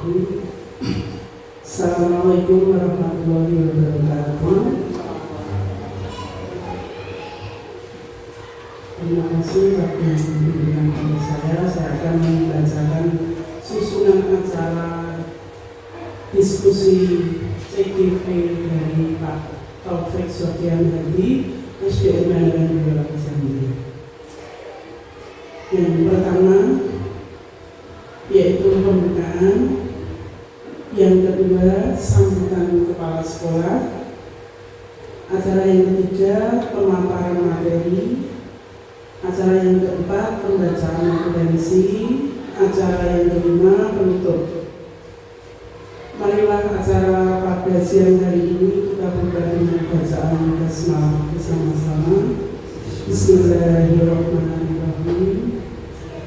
Bismillahirrahmanirrahim. Assalamualaikum warahmatullahi wabarakatuh. Terima kasih waktu yang diberikan kepada saya. Saya akan membacakan susunan acara diskusi CGP dari Pak Taufik Sofyan Hadi, SDM Mandaran 2 Jambi. Yang pertama yaitu pembukaan, yang kedua sambutan kepala sekolah, acara yang ketiga pemaparan materi, acara yang keempat pembacaan kompetensi, acara yang kelima penutup. Marilah acara pada siang hari ini kita buka dengan bacaan basmalah bersama-sama. Bismillahirrahmanirrahim.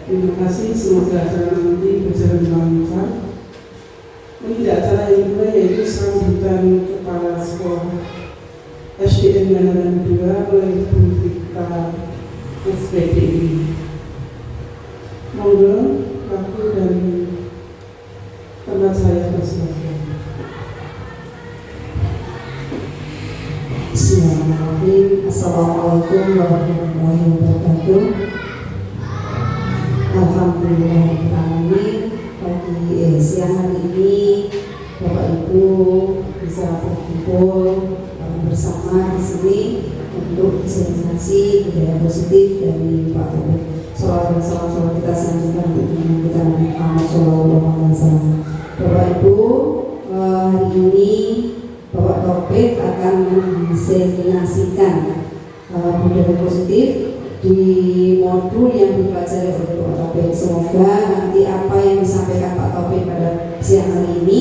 Terima kasih, semoga acara nanti berjalan lancar. Ini acara yang kedua yaitu sambutan kepala sekolah SDN Mandaran 2 oleh Bu Rita SPDI. Monggo waktu dan tempat saya bersilakan. Bismillahirrahmanirrahim. Assalamualaikum warahmatullahi wabarakatuh. Alhamdulillahirrahmanirrahim. Pagi siang hari ini Bapak Ibu bisa berkumpul bersama di sini untuk diseminasi budaya positif dari Pak Taufik. Salawat dan salam kita selanjutnya untuk kita Muhammad Sallallahu Alaihi Wasallam. Bapak Ibu, hari ini Bapak Taufik akan mendiseminasikan budaya positif di modul yang dipelajari oleh Bapak Taufik. Semoga nanti apa yang disampaikan Pak Taufik pada siang hari ini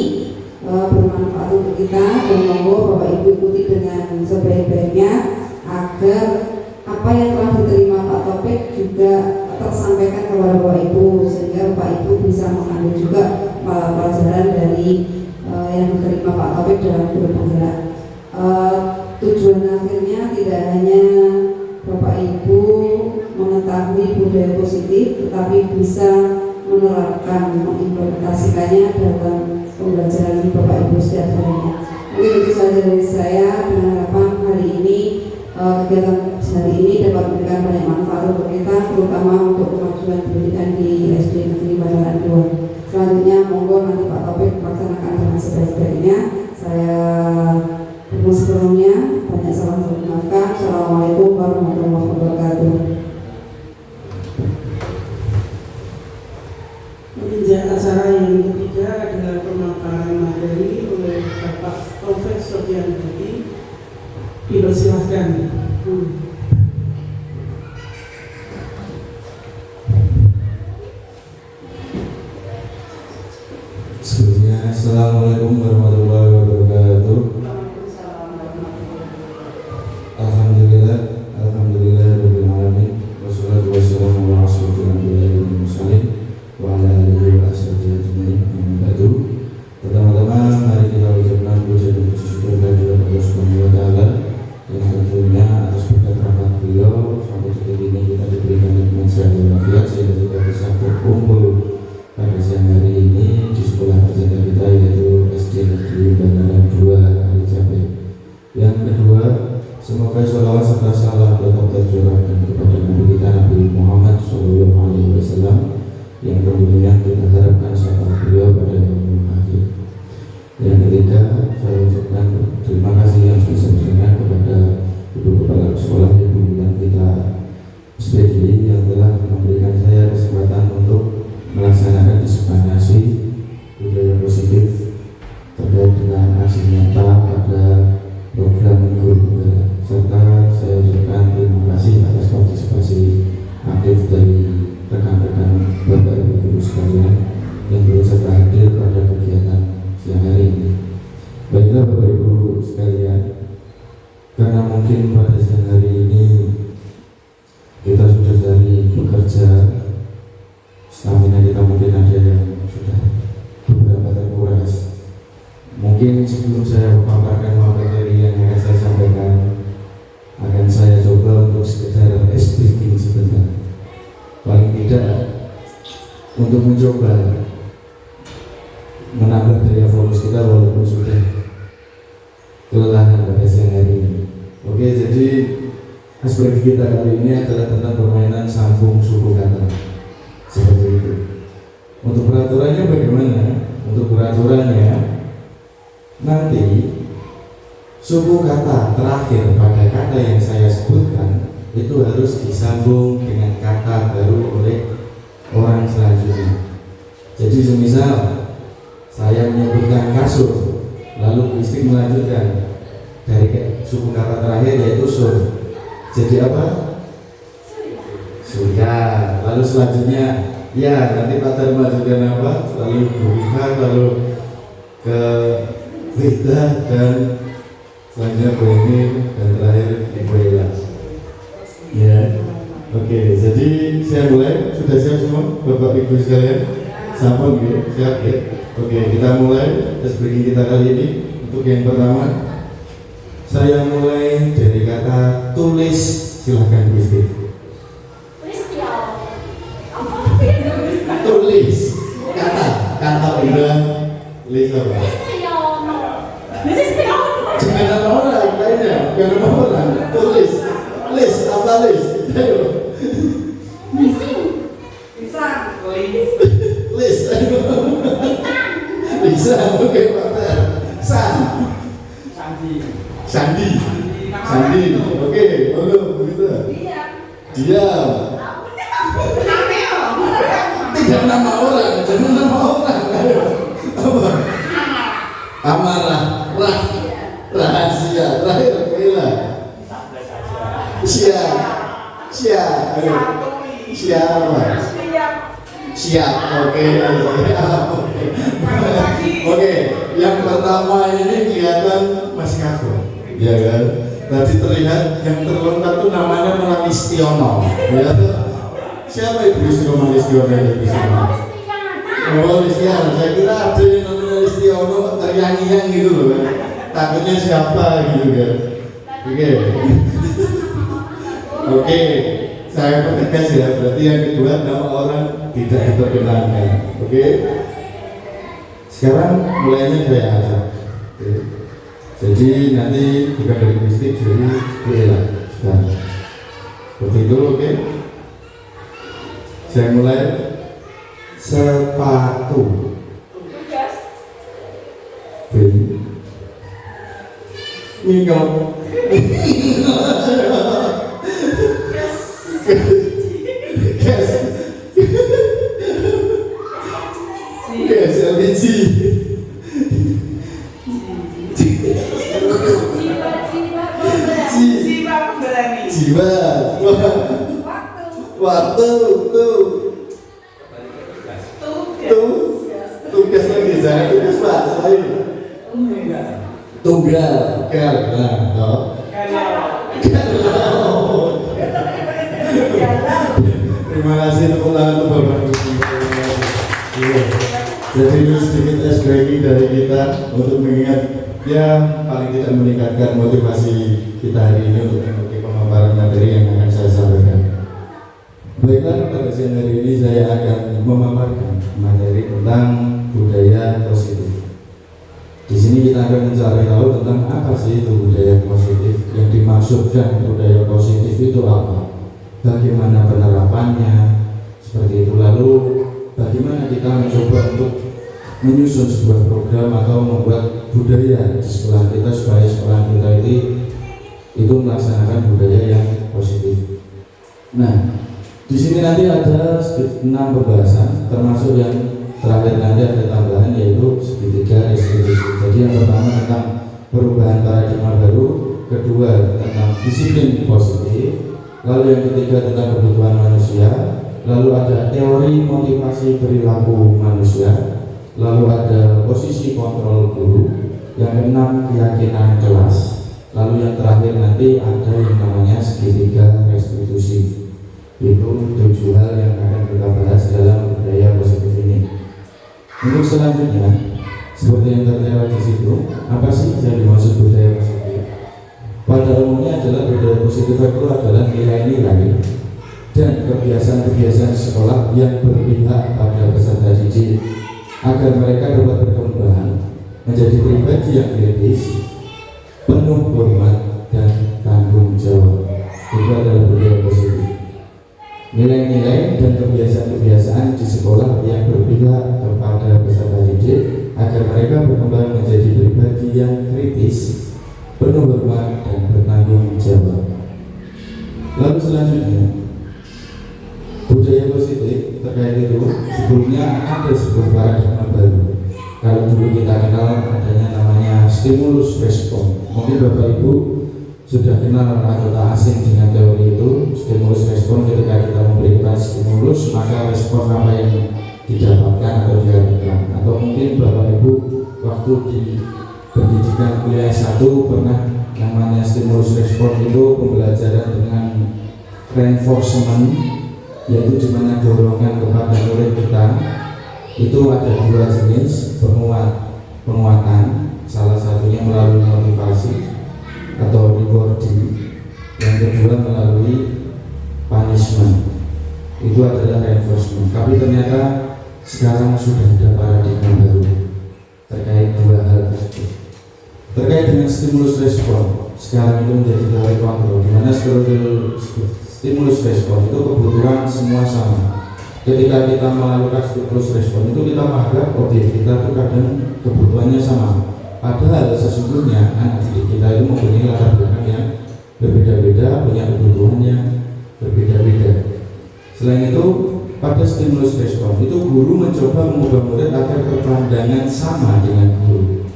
bermanfaat untuk kita, dan monggo Bapak Ibu ikuti dengan sebaik-baiknya agar apa yang telah diterima Pak Taufik juga tersampaikan kepada Bapak Ibu, sehingga Bapak Ibu bisa mengambil juga pelajaran dari yang diterima Pak Taufik dalam guru penggerak. Tujuan akhirnya tidak hanya Bapak Ibu mengetahui budaya positif, tetapi bisa menerapkan, mengimplementasikannya dalam pembelajaran Bapak Ibu setiap harinya. Mungkin itu saja dari saya, dengan harapan hari ini kegiatan hari ini dapat memberikan banyak manfaat untuk kita, terutama untuk kemajuan pendidikan di SD Negeri Mandaran 2. Selanjutnya monggo nanti Pak Taufik melaksanakan dengan sebaik-baiknya. Saya bermohon sebelumnya banyak salam dan maafkan. Assalamualaikum warahmatullahi wabarakatuh. Meninjau acara yang ketiga adalah pemaparan materi oleh Bapak Taufik Sofyan Hadi. Dipersilahkan. Sebelumnya, Assalamualaikum warahmatullahi wabarakatuh. Alhamdulillah, rabbil alamin. Wassalatu wassalamu ala asyrofil anbiya'i wal mursalin wa ala alihi wa ashabihi ajmain. Amma ba'du. Pertama-tama mari kita ucapkan puji dan syukur kehadirat Allah Subhanahu wa taala yang tentunya atas berkat rahmat beliau sampai detik ini kita diberikan nikmat sehat dan walafiat sehingga kita bisa berkumpul pada siang hari ini di sekolah tercinta kita, yaitu SD Negeri Mandaran 2 Jambi. Yang kedua, semoga sholawat serta salam tetap tercurahkan kepada Nabi kita Nabi Muhammad SAW yang tentunya kita harapkan syafaat beliau pada yaumul akhir. Yang ketiga, saya ucapkan terima kasih yang sebesar-besarnya kepada Ibu Kepala Sekolah Ibu yang kita SPDI yang telah memberikan saya kesempatan untuk melaksanakan diseminasi budaya positif terkait dengan aksi nyata pada program guru penggerak, serta saya ucapkan terima kasih atas partisipasi aktif dari rekan-rekan Bapak Ibu guru sekalian yang turut serta hadir pada kegiatan siang hari ini. Baiklah Bapak Ibu sekalian, karena mungkin pada siang hari ini kita sudah dari bekerja, stamina kita mungkin ada yang sudah beberapa terkuras. Mungkin sebelum saya memaparkan materi yang akan saya sampaikan, akan saya coba untuk sekedar speaking sebentar. Paling tidak untuk mencoba menambah daya fokus kita walaupun sudah kelelahan pada siang hari ini. Oke, jadi aspek kita kali ini adalah tentang permainan sambung suku kata. Seperti itu. Untuk peraturannya bagaimana? Untuk peraturannya nanti suku kata terakhir pada kata yang saya sebutkan itu harus disambung dengan kata baru oleh orang selanjutnya. Jadi semisal saya menyebutkan kasur, lalu Gusti melanjutkan dari suku kata terakhir yaitu sur. Jadi apa? Sudah. Lalu selanjutnya ya nanti Pak Dharma melanjutkan apa? Lalu Buha, lalu ke Rita dan selanjutnya Bu Emi dan terakhir Ibu Ella. Ya. Oke, jadi saya mulai. Sudah siap semua Bapak Ibu sekalian? Sampun ya, siap ya. Oke, kita mulai tes breaking kita kali ini. Untuk yang pertama, saya mulai dari kata tulis. Silahkan Gusti. Tulis. Kata benda. Tulis apa? Jangan nama orang lainnya, bukan nama orang. Tulis. List apa list? Ayo. List. Bisa, oke Pak. Sandi. Oke, begitu. Diam. Tidak nama orang, jangan nama orang. Ayo. Apa? Amarah. Rahasia. Terakhir Ella. Siap. Ayo. Siap. Oke. Yang pertama ini kelihatan masih kaku, ya kan? Tadi terlihat yang terlontar itu namanya Malistiono. Ya. Siapa Ibu Yusro Malistiono itu? Oh, Listiono. Saya kira ada yang namanya Listiono ternyanyi gitu loh kan. Takutnya siapa gitu kan. Oke. Saya pertegas ya, berarti yang kedua nama orang tidak diperkenalkan. Oke. Sekarang mulainya saya ajak. Jadi nanti bukan dari mistik, jadi Ella. Seperti itu, oke? Saya mulai. Sepatu. Mingau. LPG. Jiwa. Waktu. Tugas lagi, jangan tugas Pak. Tunggal. Nah, terima kasih tepuk tangan untuk Bapak Ibu. Jadi itu sedikit es breaking dari kita untuk mengingat ya paling tidak meningkatkan motivasi kita hari ini untuk mengikuti pemaparan materi yang akan saya sampaikan. Baiklah, pada siang hari ini saya akan memaparkan materi tentang budaya positif. Di sini kita akan mencari tahu tentang apa sih itu budaya positif, yang dimaksudkan budaya positif itu apa, bagaimana penerapannya, seperti itu. Lalu bagaimana kita mencoba untuk menyusun sebuah program atau membuat budaya di sekolah kita supaya sekolah kita itu melaksanakan budaya yang positif. Nah, di sini nanti ada 6 pembahasan, termasuk yang terakhir nanti ada tambahan yaitu segitiga restitusi. Jadi yang pertama tentang perubahan paradigma baru, kedua tentang disiplin positif, lalu yang ketiga tentang kebutuhan manusia, lalu ada teori motivasi perilaku manusia, lalu ada posisi kontrol guru, yang keenam keyakinan kelas, lalu yang terakhir nanti ada yang namanya segitiga restitusi. Itu 7 hal yang akan kita bahas dalam budaya positif ini. Untuk selanjutnya, seperti yang tertera di situ, apa sih yang dimaksud budaya positif? Pada umumnya adalah budaya positif itu adalah nilai-nilai dan kebiasaan-kebiasaan sekolah yang berpihak pada peserta didik agar mereka dapat berkembang menjadi pribadi yang kritis, penuh hormat dan tanggung jawab. Itu adalah budaya positif. Nilai-nilai dan kebiasaan-kebiasaan di sekolah yang berpihak kepada peserta didik agar mereka berkembang menjadi pribadi yang kritis, penuh hormat dan bertanggung jawab. Lalu selanjutnya, budaya positif terkait itu sebelumnya ada sebuah paradigma baru. Kalau dulu kita kenal adanya namanya stimulus respon. Mungkin Bapak Ibu sudah kenal atau tak asing dengan teori itu. Stimulus respon, ketika kita memberikan stimulus maka respon apa yang didapatkan atau diharapkan. Atau mungkin Bapak Ibu waktu di pendidikan kuliah 1 pernah namanya stimulus respon, itu pembelajaran dengan reinforcement, yaitu dimana dorongan kepada murid kita itu ada 2 jenis penguatan. Salah satunya melalui motivasi atau rewarding, yang kedua melalui punishment, itu adalah reinforcement. Tapi ternyata sekarang sudah ada paradigma baru terkait 2 hal tersebut. Terkait dengan stimulus respon, sekarang itu menjadi teori kontrol, di mana stimulus respon itu kebutuhan semua sama. Ketika kita melakukan stimulus respon itu kita menganggap objek kita itu kadang kebutuhannya sama. Padahal sesungguhnya anak didik kita itu mempunyai latar belakang yang berbeda-beda, punya kebutuhan yang berbeda-beda. Selain itu, pada stimulus respon itu guru mencoba mengubah murid agar berpandangan sama dengan guru.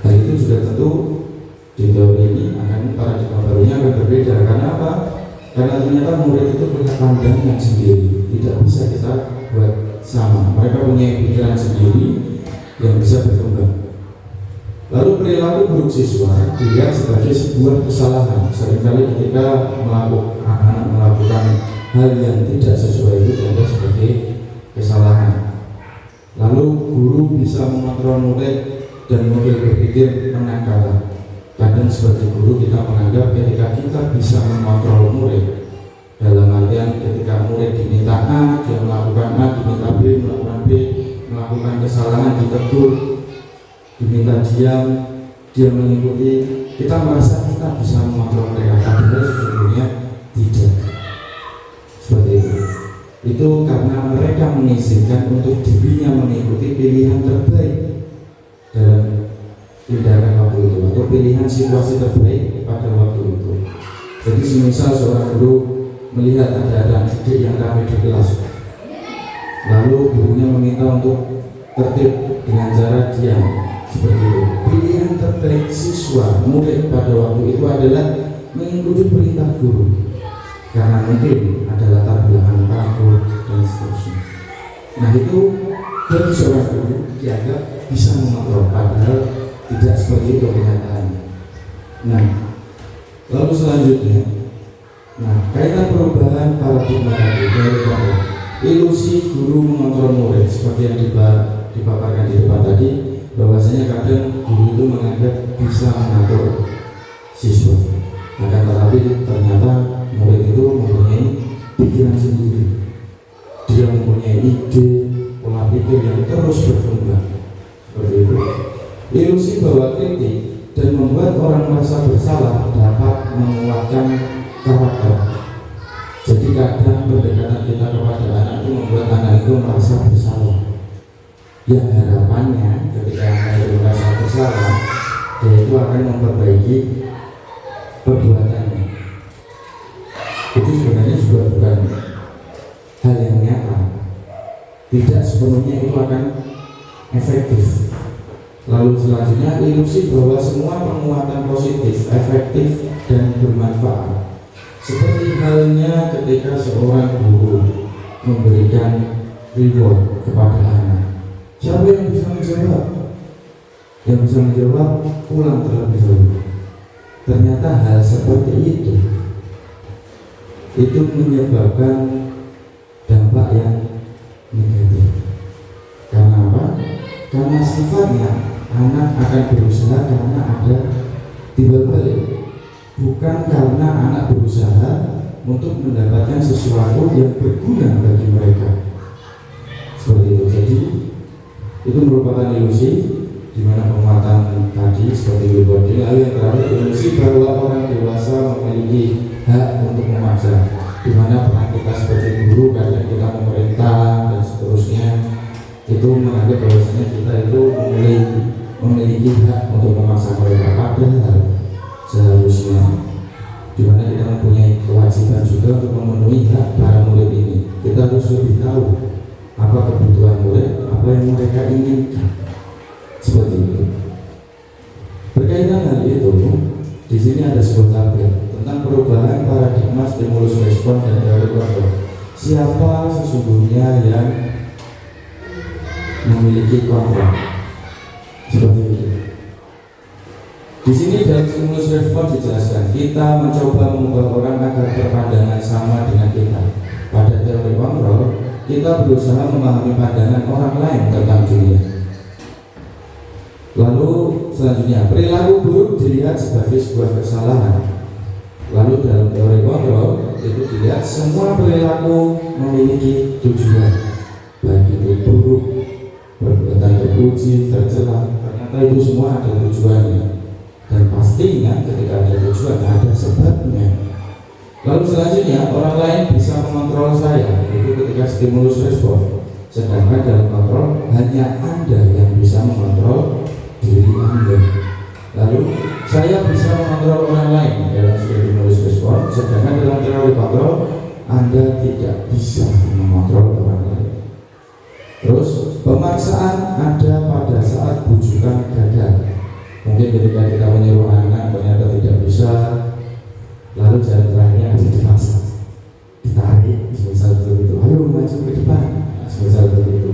Hal itu sudah tentu di teori ini akan paradigma barunya akan berbeda. Karena apa? Karena ternyata murid itu punya pandangan sendiri, tidak bisa kita buat sama. Mereka punya pikiran sendiri yang bisa berkembang. Lalu perilaku buruk siswa dilihat sebagai sebuah kesalahan. Seringkali ketika anak-anak melakukan hal yang tidak sesuai itu dianggap sebagai kesalahan. Lalu guru bisa mengontrol murid dan murid berpikir menang kalah. Kadang sebagai guru kita menganggap ketika kita bisa mengontrol murid, dalam artian ketika murid diminta A, dia melakukan A, diminta B, melakukan B, melakukan kesalahan ditegur, diminta diam, dia mengikuti, kita merasa kita bisa mengontrol mereka. Padahal sesungguhnya tidak seperti itu. Itu karena mereka mengizinkan untuk dirinya mengikuti pilihan terbaik dalam tindakan waktu itu, atau pilihan situasi terbaik pada waktu itu. Jadi semisal seorang guru melihat ada anak didik yang ramai di kelas, lalu gurunya meminta untuk tertib dengan cara diam, seperti itu. Pilihan terbaik siswa murid pada waktu itu adalah mengikuti perintah guru, karena mungkin ada latar belakang takut dan seterusnya. Nah itu bagi seorang guru dianggap bisa mengontrol, padahal tidak seperti itu kenyataannya. Nah, lalu selanjutnya, kaitan perubahan paradigma tadi dari bahwa ilusi guru mengontrol murid seperti yang dipaparkan di depan tadi, bahwasanya kadang guru itu menganggap bisa mengatur siswa. Akan tetapi ternyata murid itu mempunyai pikiran sendiri, dia mempunyai ide, pola pikir yang terus berkembang. Seperti itu. Ilusi bahwa kritik dan membuat orang merasa bersalah dapat menguatkan karakter. Jadi kadang pendekatan kita kepada anak itu membuat anak itu merasa bersalah. Yang harapannya ketika anak itu merasa bersalah, dia itu akan memperbaiki perbuatannya. Itu sebenarnya juga bukan hal yang nyata. Tidak sepenuhnya itu akan efektif. Lalu selanjutnya, ilusi bahwa semua penguatan positif, efektif, dan bermanfaat. Seperti halnya ketika seorang guru memberikan reward kepada anak. Siapa yang bisa menjawab? Yang bisa menjawab pulang terlebih dahulu. Ternyata hal seperti itu menyebabkan dampak yang negatif. Karena apa? Karena sifatnya anak akan berusaha karena ada timbal balik, bukan karena anak berusaha untuk mendapatkan sesuatu yang berguna bagi mereka. Seperti itu. Jadi itu merupakan ilusi, di mana penguatan tadi seperti withholding. Lalu yang terakhir ilusi bahwa orang dewasa memiliki hak untuk memaksa, di mana peran kita sebagai guru, kadang kita memerintah dan seterusnya itu menganggap bahwasanya kita itu memiliki hak untuk memaksa mereka, padahal seharusnya di mana kita mempunyai kewajiban juga untuk memenuhi hak para murid ini. Kita harus lebih tahu apa kebutuhan murid, apa yang mereka inginkan, seperti itu. Berkaitan hal itu, di sini ada sebuah tabel tentang perubahan paradigma stimulus respon dan teori kontrol. Siapa sesungguhnya yang memiliki kontrol? Seperti itu. Di sini dalam stimulus respon dijelaskan, kita mencoba mengubah orang agar berpandangan sama dengan kita. Pada teori kontrol, kita berusaha memahami pandangan orang lain tentang dunia. Lalu selanjutnya, perilaku buruk dilihat sebagai sebuah kesalahan. Lalu dalam teori kontrol itu dilihat semua perilaku memiliki tujuan, baik itu buruk, perbuatan terpuji, tercela, ternyata itu semua ada tujuannya. Dan pastinya ketika ada tujuan ada sebabnya. Lalu selanjutnya, orang lain bisa mengontrol saya, itu ketika stimulus respon. Sedangkan dalam kontrol hanya Anda yang bisa mengontrol diri Anda. Lalu saya bisa mengontrol orang lain dalam stimulus respon, sedangkan dalam teori kontrol Anda tidak bisa mengontrol orang lain. Terus pemaksaan ada pada saat bujukan gagal. Mungkin ketika kita menyuruh anak ternyata tidak bisa, lalu jalan terakhirnya harus dipaksa, ditarik, misal seperti itu, ayo maju ke depan, misal seperti itu.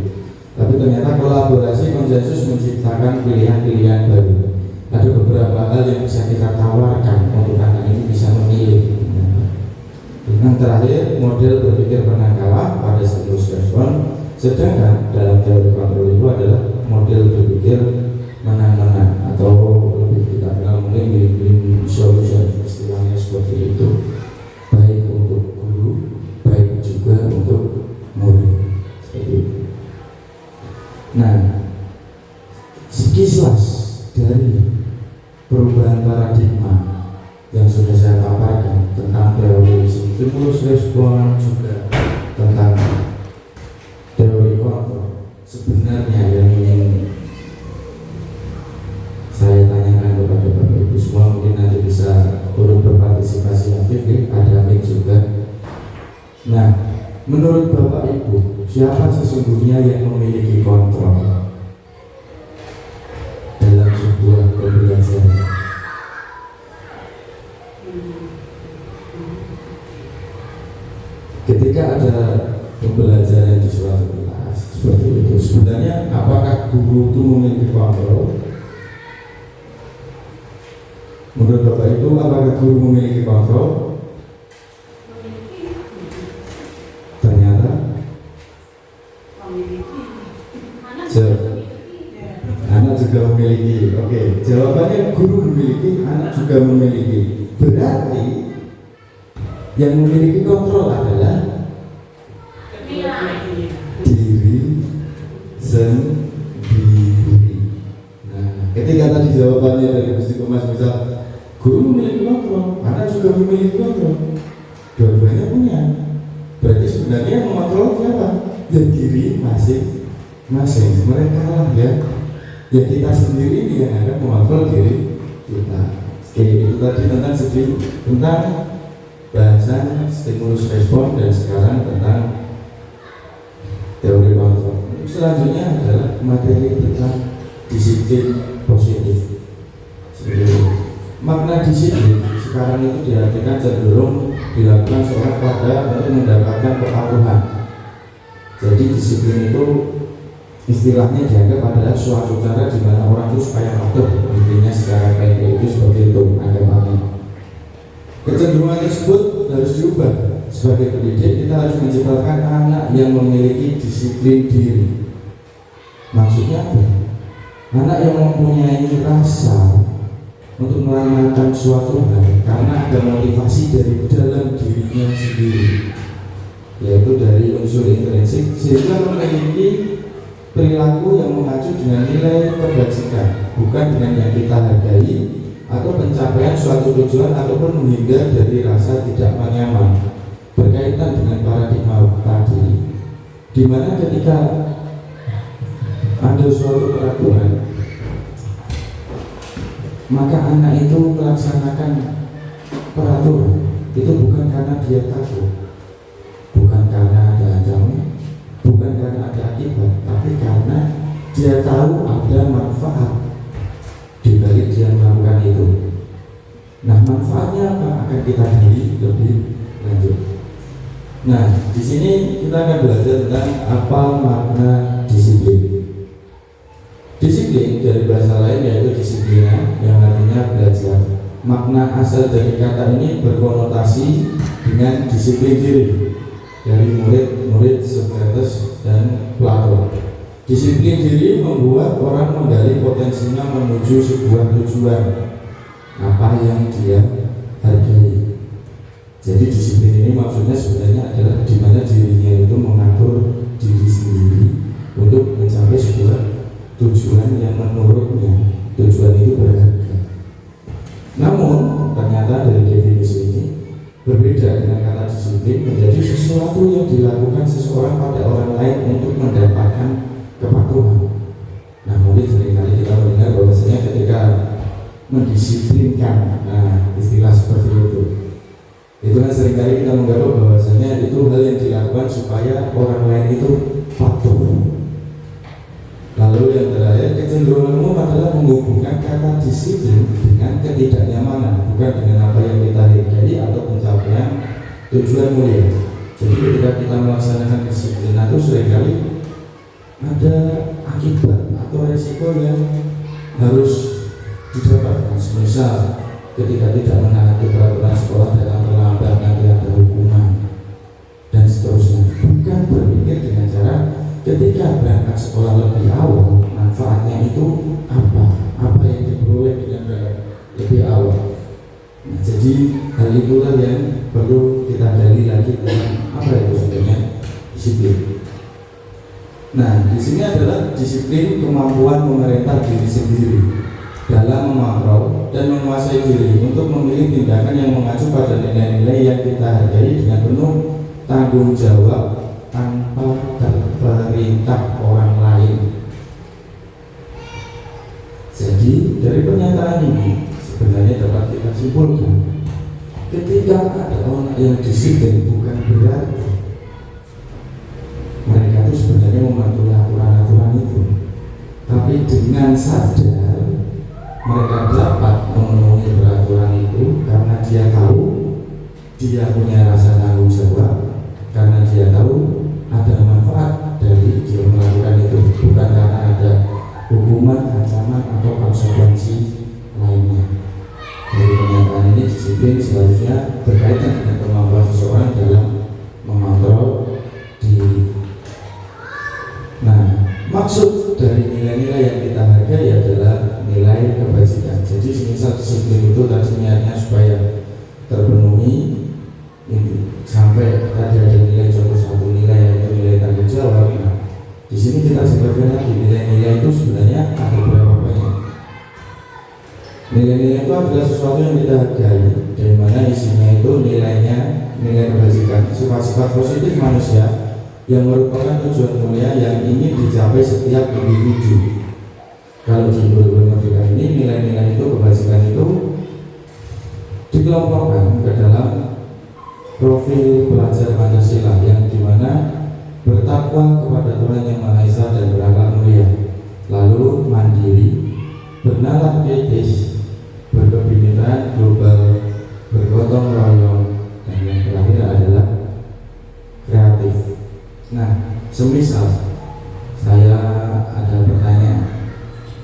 Tapi ternyata kolaborasi konsensus menciptakan pilihan-pilihan baru. Ada beberapa hal yang bisa kita tawarkan untuk anak ini bisa memilih. Yang terakhir, model berpikir menang kalah pada stimulus respon. Sedangkan dalam teori kontrol itu adalah model berpikir menang-menang, atau lebih kita kenal mungkin win-win solution, istilahnya seperti itu, baik untuk guru, baik juga untuk murid, seperti itu. Nah, sekilas dari perubahan paradigma yang sudah saya paparkan tentang teori stimulus respon, juga tentang teori kontrol, sebenarnya yang ingin saya tanyakan kepada Bapak Ibu semua, mungkin nanti bisa turut berpartisipasi aktif, ada mic juga. Nah, menurut Bapak Ibu, siapa sesungguhnya yang memiliki kontrol dalam sebuah pembelajaran? Ketika ada pembelajaran di suatu kelas seperti itu, sebenarnya apakah guru itu memiliki kontrol? Menurut Bapak itu, apakah guru memiliki kontrol? Ternyata anak juga memiliki. Oke, jawabannya guru memiliki, anak juga memiliki. Berarti yang memiliki kontrol adalah diri sendiri. Nah, ketika tadi jawabannya dari Gusti Kemas misal guru memiliki kontrol, anak juga memiliki kontrol, dua-duanya punya. Berarti sebenarnya yang mengontrol siapa? Ya diri masing-masing. Mereka lah ya kita sendiri ini yang akan mengontrol diri kita. Oke, itu tadi tentang bahasan stimulus respon, dan sekarang tentang teori kontrol. Selanjutnya adalah materi tentang disiplin positif. Makna disiplin sekarang itu diartikan cenderung dilakukan seorang pada untuk mendapatkan kepatuhan. Jadi disiplin itu istilahnya dianggap adalah suatu cara di mana orang itu supaya patuh, intinya secara baik itu seperti itu agamanya. Kecenderungan tersebut harus diubah. Sebagai pendidik kita harus menciptakan anak yang memiliki disiplin diri. Maksudnya apa? Anak yang mempunyai rasa untuk melakukan suatu hal karena ada motivasi dari dalam dirinya sendiri, yaitu dari unsur intrinsik, sehingga memiliki perilaku yang mengacu dengan nilai kebajikan, bukan dengan yang kita hargai atau pencapaian suatu tujuan ataupun menghindar dari rasa tidak nyaman. Berkaitan dengan paradigma tadi, di mana ketika ada suatu peraturan, maka anak itu melaksanakan peraturan itu bukan karena dia takut, bukan karena ada ancaman, bukan karena ada akibat, tapi karena dia tahu ada manfaat di balik dia melakukan itu. Nah, manfaatnya apa akan kita gali lebih lanjut. Nah, di sini kita akan belajar tentang apa makna disiplin. Disiplin dari bahasa lain yaitu disiplina, yang artinya belajar. Makna asal dari kata ini berkonotasi dengan disiplin diri dari murid-murid Socrates dan Plato. Disiplin diri membuat orang menggali potensinya menuju sebuah tujuan, apa yang dia hargai. Jadi disiplin ini maksudnya sebenarnya adalah di mana dirinya itu mengatur diri sendiri untuk mencapai sebuah tujuan yang menurutnya tujuan itu berharga. Namun ternyata dari definisi ini berbeda dengan kata disiplin menjadi sesuatu yang dilakukan seseorang pada orang lain untuk mendapatkan kepatuhan. Nah, mungkin seringkali kita mendengar bahwasanya ketika mendisiplinkan, istilah seperti itu kan seringkali kita menganggap bahwasanya itu hal yang dilakukan supaya orang lain itu patuh. Lalu yang terakhir, kecenderungan umum adalah menghubungkan kata disiplin dengan ketidaknyamanan, bukan dengan apa yang kita hargai atau pencapaian tujuan mulia. Jadi ketika kita melaksanakan disiplin itu seringkali ada akibat atau resiko yang harus didapatkan. Misal ketika tidak menaati peraturan sekolah datang terlambat, nanti ada hukuman dan seterusnya. Bukan berpikir dengan cara ketika berangkat sekolah lebih awal, manfaatnya itu apa yang diperoleh dengan berangkat lebih awal. Nah, jadi hal itulah yang perlu kita gali lagi tentang apa itu sebenarnya disiplin. Nah, di sini adalah disiplin kemampuan memerintah diri sendiri dalam mengontrol dan menguasai diri untuk memilih tindakan yang mengacu pada nilai-nilai yang kita hargai dengan penuh tanggung jawab tanpa terperintah orang lain. Jadi dari pernyataan ini sebenarnya dapat kita simpulkan, ketika ada orang yang disiplin bukan berarti mereka itu sebenarnya mematuhi aturan-aturan itu, tapi dengan sadar mereka dapat memenuhi peraturan itu karena dia tahu dia punya rasa tanggung jawab, karena dia tahu ada manfaat dari dia melakukan itu, bukan karena ada hukuman, ancaman atau konsekuensi lainnya. Dari pernyataan ini, disiplin seharusnya berkaitan dengan kemampuan seseorang dalam mengontrol diri. Nah, maksud dari nilai-nilai yang kita hargai adalah nilai kebajikan. Jadi misal disiplin itu tadi niatnya supaya terpenuhi ini, sampai tadi ada nilai contoh satu nilai yaitu nilai tanggung jawab. Nah, di sini kita sebutkan lagi nilai-nilai itu sebenarnya ada berapa banyak. Nilai-nilai itu adalah sesuatu yang kita hargai, di mana isinya itu nilainya nilai kebajikan, sifat-sifat positif manusia yang merupakan tujuan mulia yang ingin dicapai setiap individu. Kalau di Undang-Undang Merdeka ini nilai-nilai itu kebajikan itu dikelompokkan ke dalam profil pelajar Pancasila yang dimana bertakwa kepada Tuhan Yang Maha Esa dan berakhlak mulia, lalu mandiri, bernalar etis, berkebinekaan global, bergotong royong, dan yang terakhir adalah kreatif. Nah, semisal saya ada pertanyaan,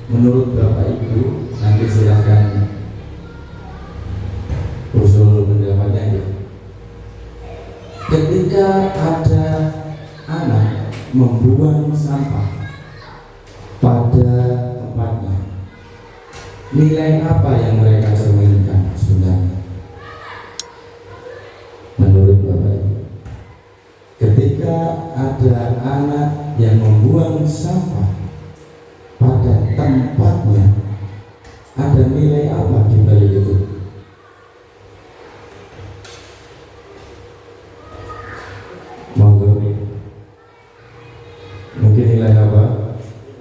menurut Bapak Ibu, nanti silakan usul pendapatnya ya. Ketika ada anak membuang sampah pada tempatnya, nilai apa yang mereka cerminkan sebenarnya? Menurut Bapak Ibu, ketika ada anak yang membuang sampah nilai apa di balik itu? Monggo. Mungkin nilai apa?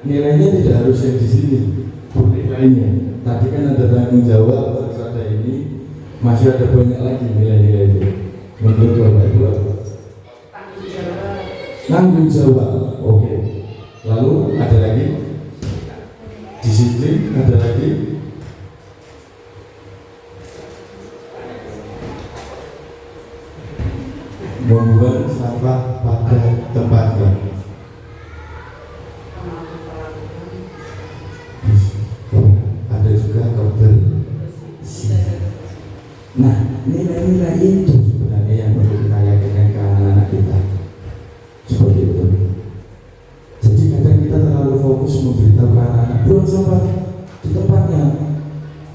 Nilainya tidak harus yang di sini. Nilainya. Tadi kan ada tanggung jawab, terus ada ini, masih ada banyak lagi nilai-nilai itu. Menurut Bapak Ibu apa? Tanggung jawab. Oke. Lalu ada lagi? Disiplin, ada lagi? Membuang sampah pada tempatnya. Ada juga kebersihan. Nah, nilai-nilai itu sebenarnya yang perlu kita yakinkan ke anak-anak kita. Seperti itu. Jadi kadang kita terlalu fokus memberitahu ke anak-anak buang sampah di tempatnya,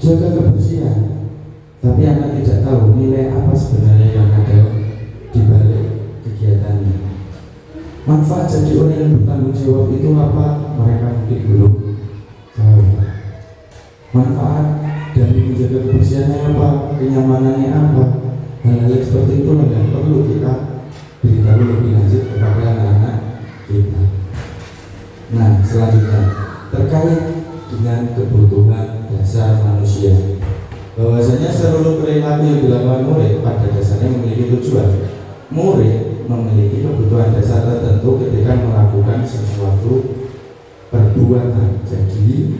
jaga kebersihan. Tapi anak tidak tahu nilai apa sebenarnya yang ada di balik kegiatannya. Manfaat jadi orang yang bertanggung jawab itu apa? Mereka mungkin belum tahu. Manfaat dari menjaga kebersihannya apa? Kenyamanannya apa? Hal-hal seperti itulah yang perlu kita beritahu lebih lanjut kepada anak-anak kita. Nah, selanjutnya terkait dengan kebutuhan dasar manusia, bahwasanya seluruh perilaku yang dilakukan murid pada dasarnya memiliki tujuan. Murid memiliki kebutuhan dasar tertentu ketika melakukan sesuatu perbuatan. Jadi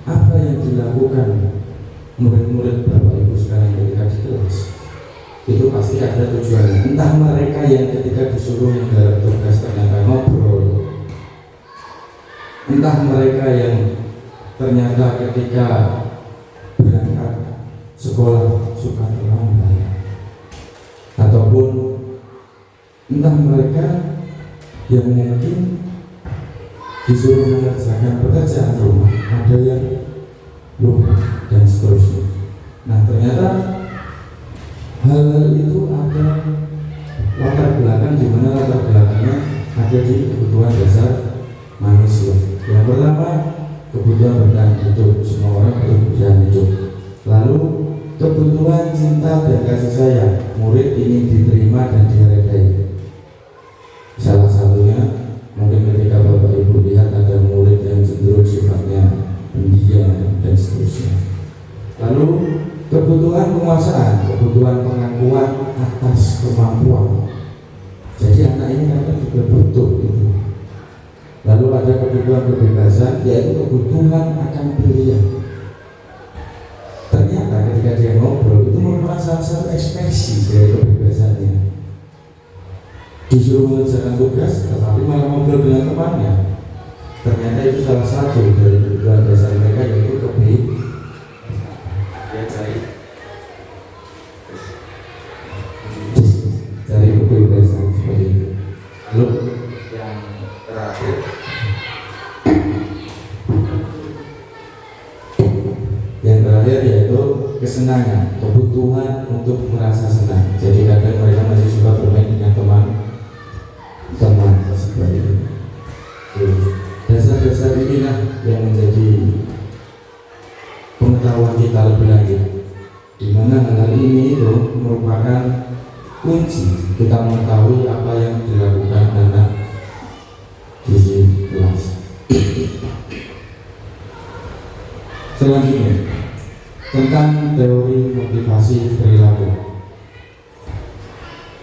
apa yang dilakukan murid-murid Bapak Ibu sekarang ketika di kelas itu pasti ada tujuannya. Entah mereka yang ketika disuruh menggarap tugas ternyata ngobrol, entah mereka yang ternyata ketika berangkat sekolah suka terlambat, ataupun entah mereka yang mungkin disuruh mengerjakan pekerjaan rumah, ada yang lupa dan seterusnya. Nah, ternyata hal-hal itu ada latar belakang, di mana latar belakangnya ada di kebutuhan dasar manusia. Yang pertama, kebutuhan bertahan hidup. Semua orang butuh bertahan hidup. Lalu kebutuhan cinta dan kasih sayang. Murid ingin diterima dan dihargai. Salah satunya mungkin ketika Bapak Ibu lihat ada murid yang cenderung sifatnya pendiam dan seterusnya. Lalu kebutuhan penguasaan, kebutuhan pengakuan atas kemampuan. Jadi anak ini kadang juga butuh itu. Lalu ada kebutuhan kebebasan, yaitu kebutuhan akan pilihan. Ternyata ketika dia ngobrol itu merupakan salah satu ekspresi dari kebebasannya. Disuruh mengerjakan tugas, tetapi malah ngobrol dengan temannya. Ternyata itu salah satu dari kebutuhan dasar mereka, yaitu kebebasan. Dia cari kebebasan seperti itu. Lalu yang terakhir, yaitu kesenangan, kebutuhan untuk merasa senang. Jadi kadang mereka masih suka bermain dengan teman seperti itu. Dasar-dasar inilah yang menjadi pengetahuan kita lebih lanjut, di mana hal ini itu merupakan kunci kita mengetahui apa yang dilakukan anak di kelas. Selanjutnya tentang teori motivasi perilaku.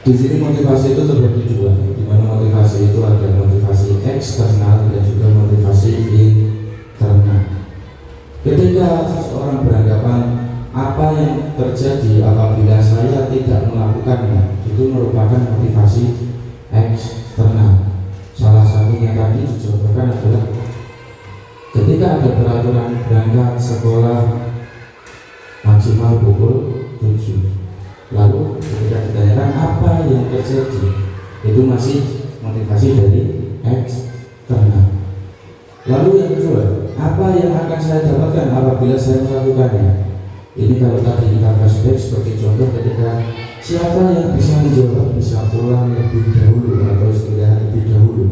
Di sini motivasi itu terbagi dua, di mana motivasi itu ada motivasi eksternal dan juga motivasi internal. Ketika seseorang beranggapan apa yang terjadi apabila saya tidak melakukannya, itu merupakan motivasi eksternal. Salah satunya tadi dicontohkan adalah ketika ada peraturan berangkat sekolah maksimal pukul 7. Lalu ketika ditanyakan apa yang terjadi, itu masih motivasi dari eksternal. Lalu yang kedua, apa yang akan saya dapatkan apabila saya melakukannya? Ini kalau tadi kita flashback seperti contoh ketika siapa yang bisa menjawab bisa pulang lebih dahulu atau istirahat lebih dahulu,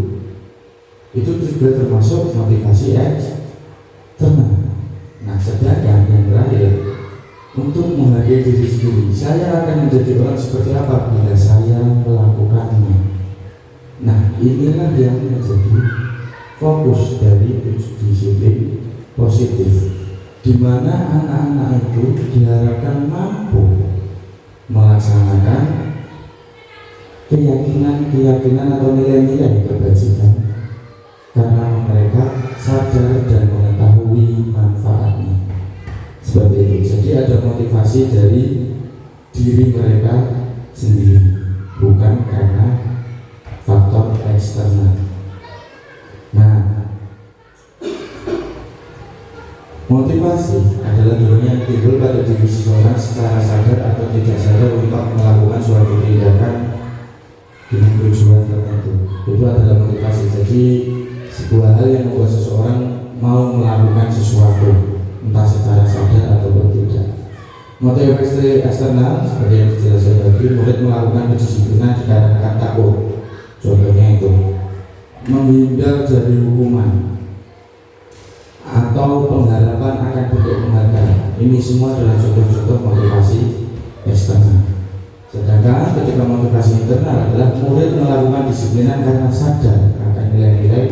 itu juga termasuk motivasi eksternal. Nah, sedangkan yang terakhir, untuk menghargai diri sendiri, saya akan menjadi orang seperti apa bila saya melakukannya. Nah, inilah yang menjadi fokus dari disiplin positif, di mana anak-anak itu diharapkan mampu melaksanakan keyakinan atau nilai-nilai kebajikan karena mereka sadar dan mengetahui manfaatnya. Seperti itu. Jadi ada motivasi dari diri mereka sendiri, bukan karena faktor eksternal. Nah, motivasi adalah dorongan yang timbul pada diri seseorang secara sadar atau tidak sadar untuk melakukan suatu tindakan dengan tujuan tertentu. Itu adalah motivasi. Jadi sebuah hal yang membuat seseorang mau melakukan sesuatu, entah secara sadar ataupun tidak. Motivasi eksternal seperti yang dijelaskan tadi, murid melakukan kedisiplinan dikarenakan takut. Contohnya itu menghindar dari hukuman atau pengharapan akan bentuk penghargaan. Ini semua adalah contoh-contoh motivasi eksternal. Sedangkan ketika motivasi internal adalah murid melakukan disiplinan karena sadar akan nilai-nilai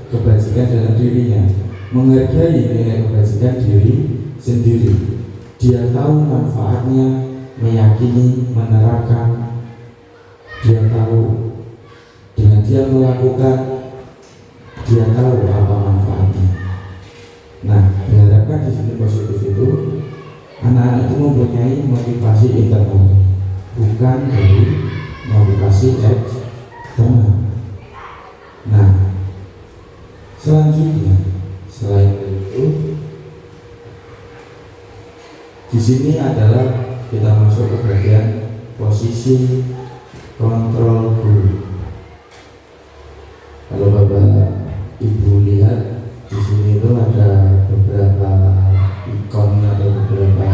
kebajikan dalam dirinya, menghargai nilai kebajikan diri sendiri. Dia tahu manfaatnya, meyakini, menerapkan. Dia tahu dengan dia melakukan, dia tahu apa manfaatnya. Nah, diharapkan disiplin positif itu anak-anak itu mempunyai motivasi internal, bukan dari motivasi eksternal. Nah, selanjutnya selain itu, di sini adalah kita masuk ke bagian posisi kontrol guru. Kalau Bapak Ibu lihat di sini itu ada beberapa ikon atau beberapa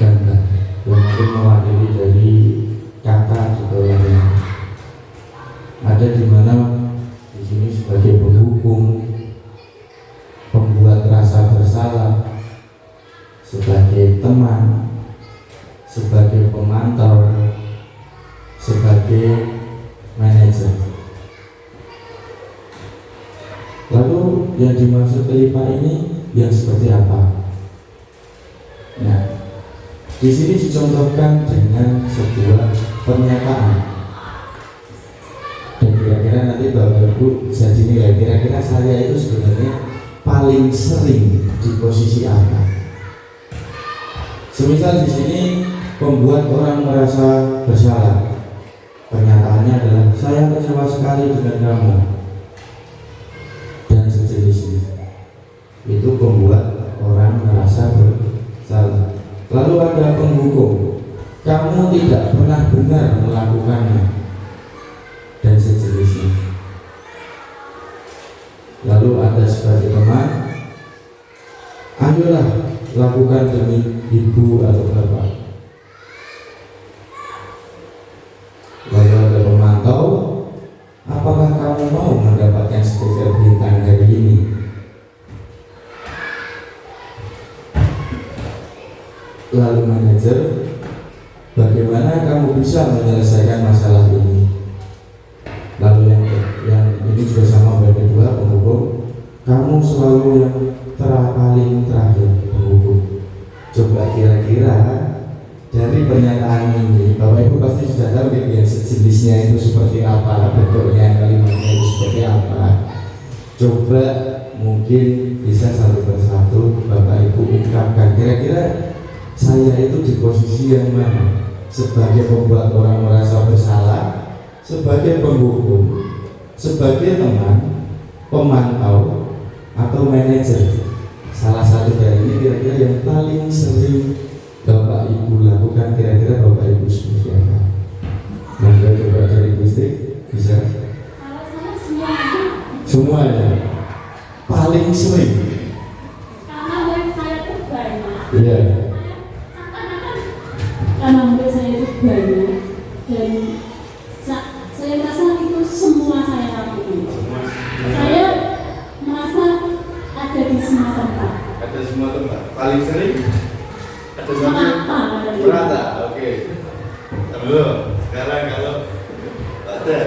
gambar yang mungkin mewakili dari kata di bawahnya. Ada di mana di sini sebagai penghukum, pembuat rasa bersalah, sebagai teman, sebagai pemantau, sebagai manajer. Lalu yang dimaksud kelima ini yang seperti apa? Nah, di sini dicontohkan dengan sebuah pernyataan. Dan kira-kira nanti Bapak Ibu bisa dinilai kira-kira saya itu sebenarnya paling sering di posisi apa. Semisal di sini membuat orang merasa bersalah. Pernyataannya adalah saya kecewa sekali dengan kamu dan sejenisnya. Itu membuat orang merasa bersalah. Lalu ada penghukum, kamu tidak pernah benar melakukannya dan sejenisnya. Lalu ada sebagai teman, ayolah lakukan demi ibu atau bapak. Lalu ada pemantau, apakah kamu mau mendapatkan stiker bintang hari ini? Lalu manajer, bagaimana kamu bisa menyelesaikan masalah ini? Lalu yang ini juga sama bagi kedua, penghukum, kamu selalu yang paling terakhir, penghukum. Coba kira-kira dari pernyataan ini Bapak Ibu pasti sudah tahu ya sejenisnya itu seperti apa, bentuknya, kalimatnya itu seperti apa. Coba mungkin bisa satu persatu Bapak Ibu ungkapkan, kira-kira saya itu di posisi yang mana? Sebagai pembuat orang merasa bersalah, sebagai penghukum, sebagai teman, pemantau, atau manajer. Salah satu dari ini kira-kira yang paling sering Bapak Ibu lakukan, kira-kira Bapak Ibu seperti apa? Maka coba dari Gusti bisa. Kalau saya semuanya. Semuanya paling sering. Karena murid saya itu banyak. Iya. Karena murid saya itu banyak dan saya rasa itu semua saya lakukan. Saya merasa ada di semua tempat. Ada semua tempat. Paling sering ada satu Merata. merata. Oke. Halo. Sekarang kalau ada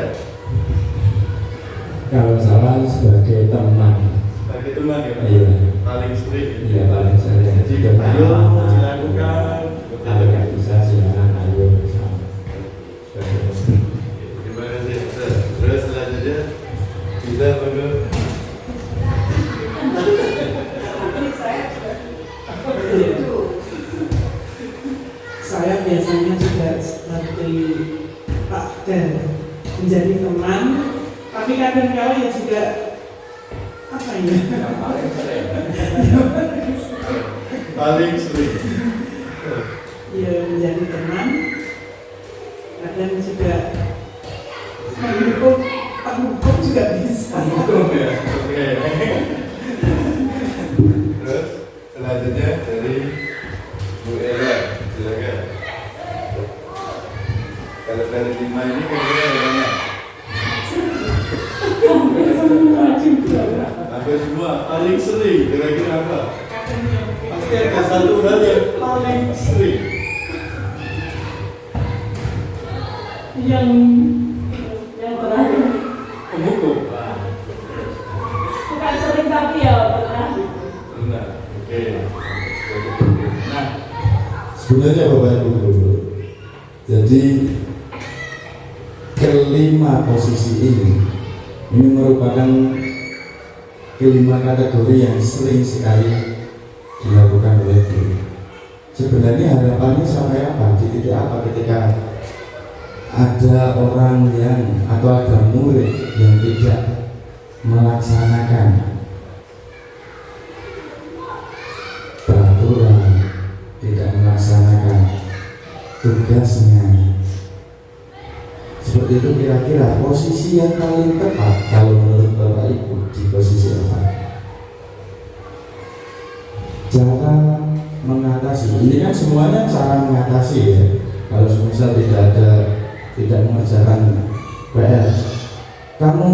Kalau saya sebagai teman, bagi teman ya, Pak? iya, Paling sering. iya paling sering. Jadi ayo dilakukan. Kalau nggak bisa silakan ayo bersama. Terima kasih. Terus selanjutnya kita menurut Saya biasanya juga seperti Pak Dan menjadi teman, tapi kadang-kala ya juga apa ya? paling sering. Ya menjadi teman, kadang juga mendukung juga bisa. Hukum ya. Oke. Terus selanjutnya dari Bu Ella, silakan. Kalau dari 5 ini kira-kira yang mana? Semua juga. Hampir semua paling sering kira-kira apa? Pasti ada satu hal yang paling sering. Yang terakhir. Pemukul. Bukan sering tapi ya pernah. Benar. Oke. Nah, Sebenarnya Bapak Ibu Guru, jadi kelima posisi ini merupakan kelima kategori yang sering sekali dilakukan oleh guru. Sebenarnya harapannya sampai apa? Di titik apa ketika ada orang yang atau ada murid yang tidak melaksanakan peraturan, tidak melaksanakan tugasnya. Seperti itu kira-kira posisi yang paling tepat kalau menurut Bapak Ibu di posisi apa? Cara mengatasi, ini kan semuanya cara mengatasi ya. Kalau misal tidak mengerjakan PR, kamu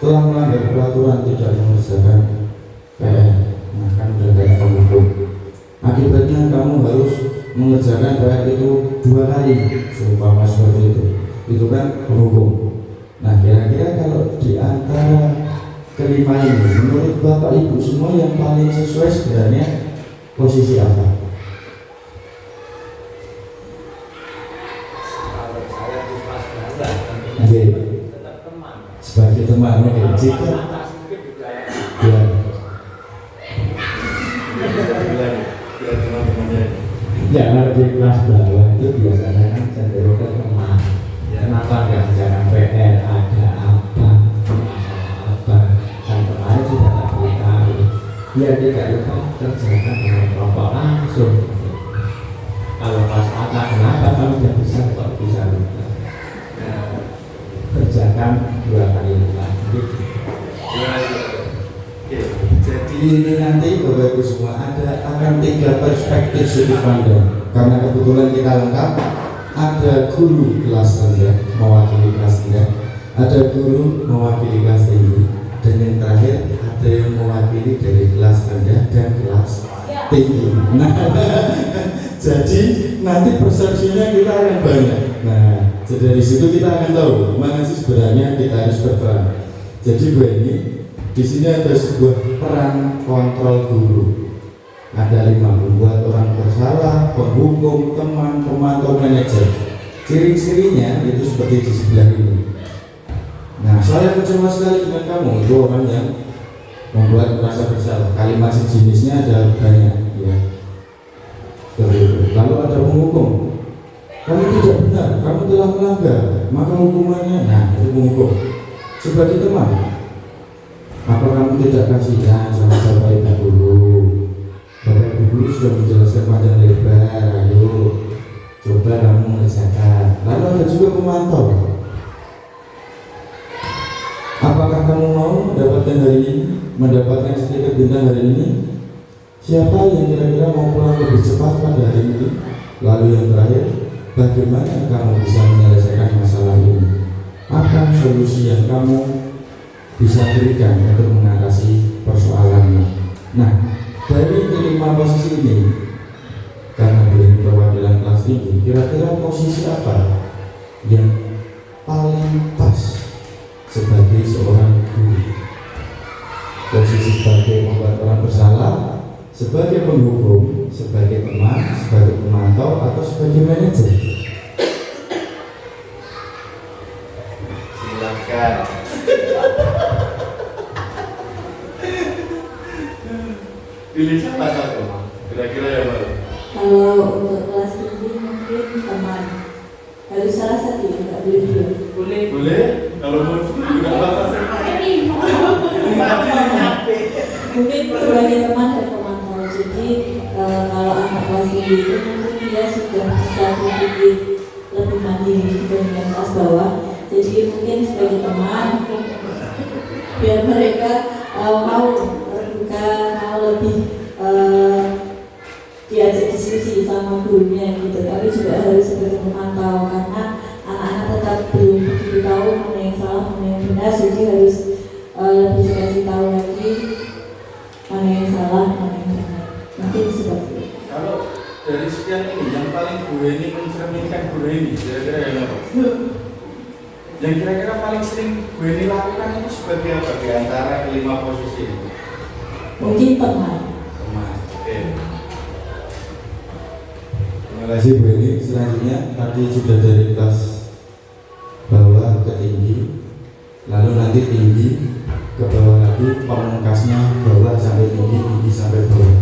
telah melanggar peraturan tidak mengerjakan PR, nah kan udah kayak penghukum. Akibatnya kamu harus mengerjakan PR itu 2 kali, seumpama seperti itu kan penghukum. Nah kira-kira kalau di antara kelima ini, menurut Bapak Ibu semua yang paling sesuai sebenarnya posisi apa? Sebagai teman, oke. Jika ya, biar teman-temannya. ya kalau di kelas bawah itu biasanya kan cenderung ke teman. Kenapa nggak jangan PR? Ada apa? Masalah apa? Dan kemarin sudah tak beritahu. Biar tidak lupa kerjakan dengan kelompok langsung. Kalau masalah kenapa kamu tidak bisa kok bisa lupa? Kerjakan 2 kali lipat. Jadi Ini nanti Bapak Ibu semua akan 3 perspektif sudut pandang. Karena kebetulan kita lengkap, ada guru kelas rendah mewakili kelas rendah, ada guru mewakili kelas tinggi, dan yang terakhir ada yang mewakili dari kelas rendah dan kelas tinggi. Nah, jadi nanti persepsinya kita akan banyak. Nah, jadi dari situ kita akan tahu mana sih sebenarnya kita harus berperan. Jadi ini di sini ada sebuah peran kontrol guru. Ada 5, membuat orang bersalah, penghukum, teman, pemantau, manajer. Ciri-cirinya itu seperti di sebelah ini. Nah, saya kecewa sekali dengan kamu, itu orang yang membuat merasa bersalah. Kalimat sejenisnya ada banyak, ya. Seperti itu. Lalu ada penghukum. Kamu tidak benar, kamu telah melanggar, maka hukumannya, nah itu penghukum. Sebagai teman, apa kamu tidak kasihan sama Bapak Ibu dulu? Bapak Ibu dulu sudah menjelaskan panjang lebar, ayo coba kamu mengerjakan. Lalu ada juga pemantau. Apakah kamu mau mendapatkan hari ini, mendapatkan stiker bintang hari ini? Siapa yang kira-kira mau pulang lebih cepat pada hari ini? Lalu yang terakhir, bagaimana kamu bisa menyelesaikan masalah ini? Apa solusi yang kamu bisa berikan untuk mengatasi persoalannya? Nah, dari 5 posisi ini, karena dari perwakilan kelas tinggi, kira-kira posisi apa yang paling pas sebagai seorang guru? Posisi sebagai membuat orang bersalah, sebagai penghukum, sebagai teman, sebagai pemantau, atau sebagai manajer? Silakan. Pilih siapa satu? Kira-kira yang mana? Kalau untuk kelas tinggi mungkin teman. Harus salah satu, nggak boleh dua. Boleh? Kalau mau juga batas. Mungkin sebagai teman dan pemantau. Jadi kalau anak kelas tinggi itu mungkin dia sudah bisa berpikir lebih mandiri dibandingkan kelas bawah. Jadi mungkin sebagai teman biar mereka mau terbuka, mau lebih diajak diskusi sama gurunya gitu. Tapi juga harus sebagai pemantau karena anak-anak tetap belum begitu tahu mana yang salah, mana yang benar. Jadi harus lebih dikasih tahu lagi mana yang salah, mana yang benar. Mungkin seperti itu. Kalau dari sekian ini, yang paling Bu ini mencerminkan Bu ini, kira-kira yang apa? Yang kira-kira paling sering Bu ini lakukan itu sebagai apa di antara kelima posisi itu? Mungkin teman. Teman. Oke. Terima kasih Bu Eni. Selanjutnya tadi sudah dari kelas bawah ke tinggi, lalu nanti tinggi ke bawah lagi, pamungkasnya bawah sampai tinggi, tinggi sampai bawah.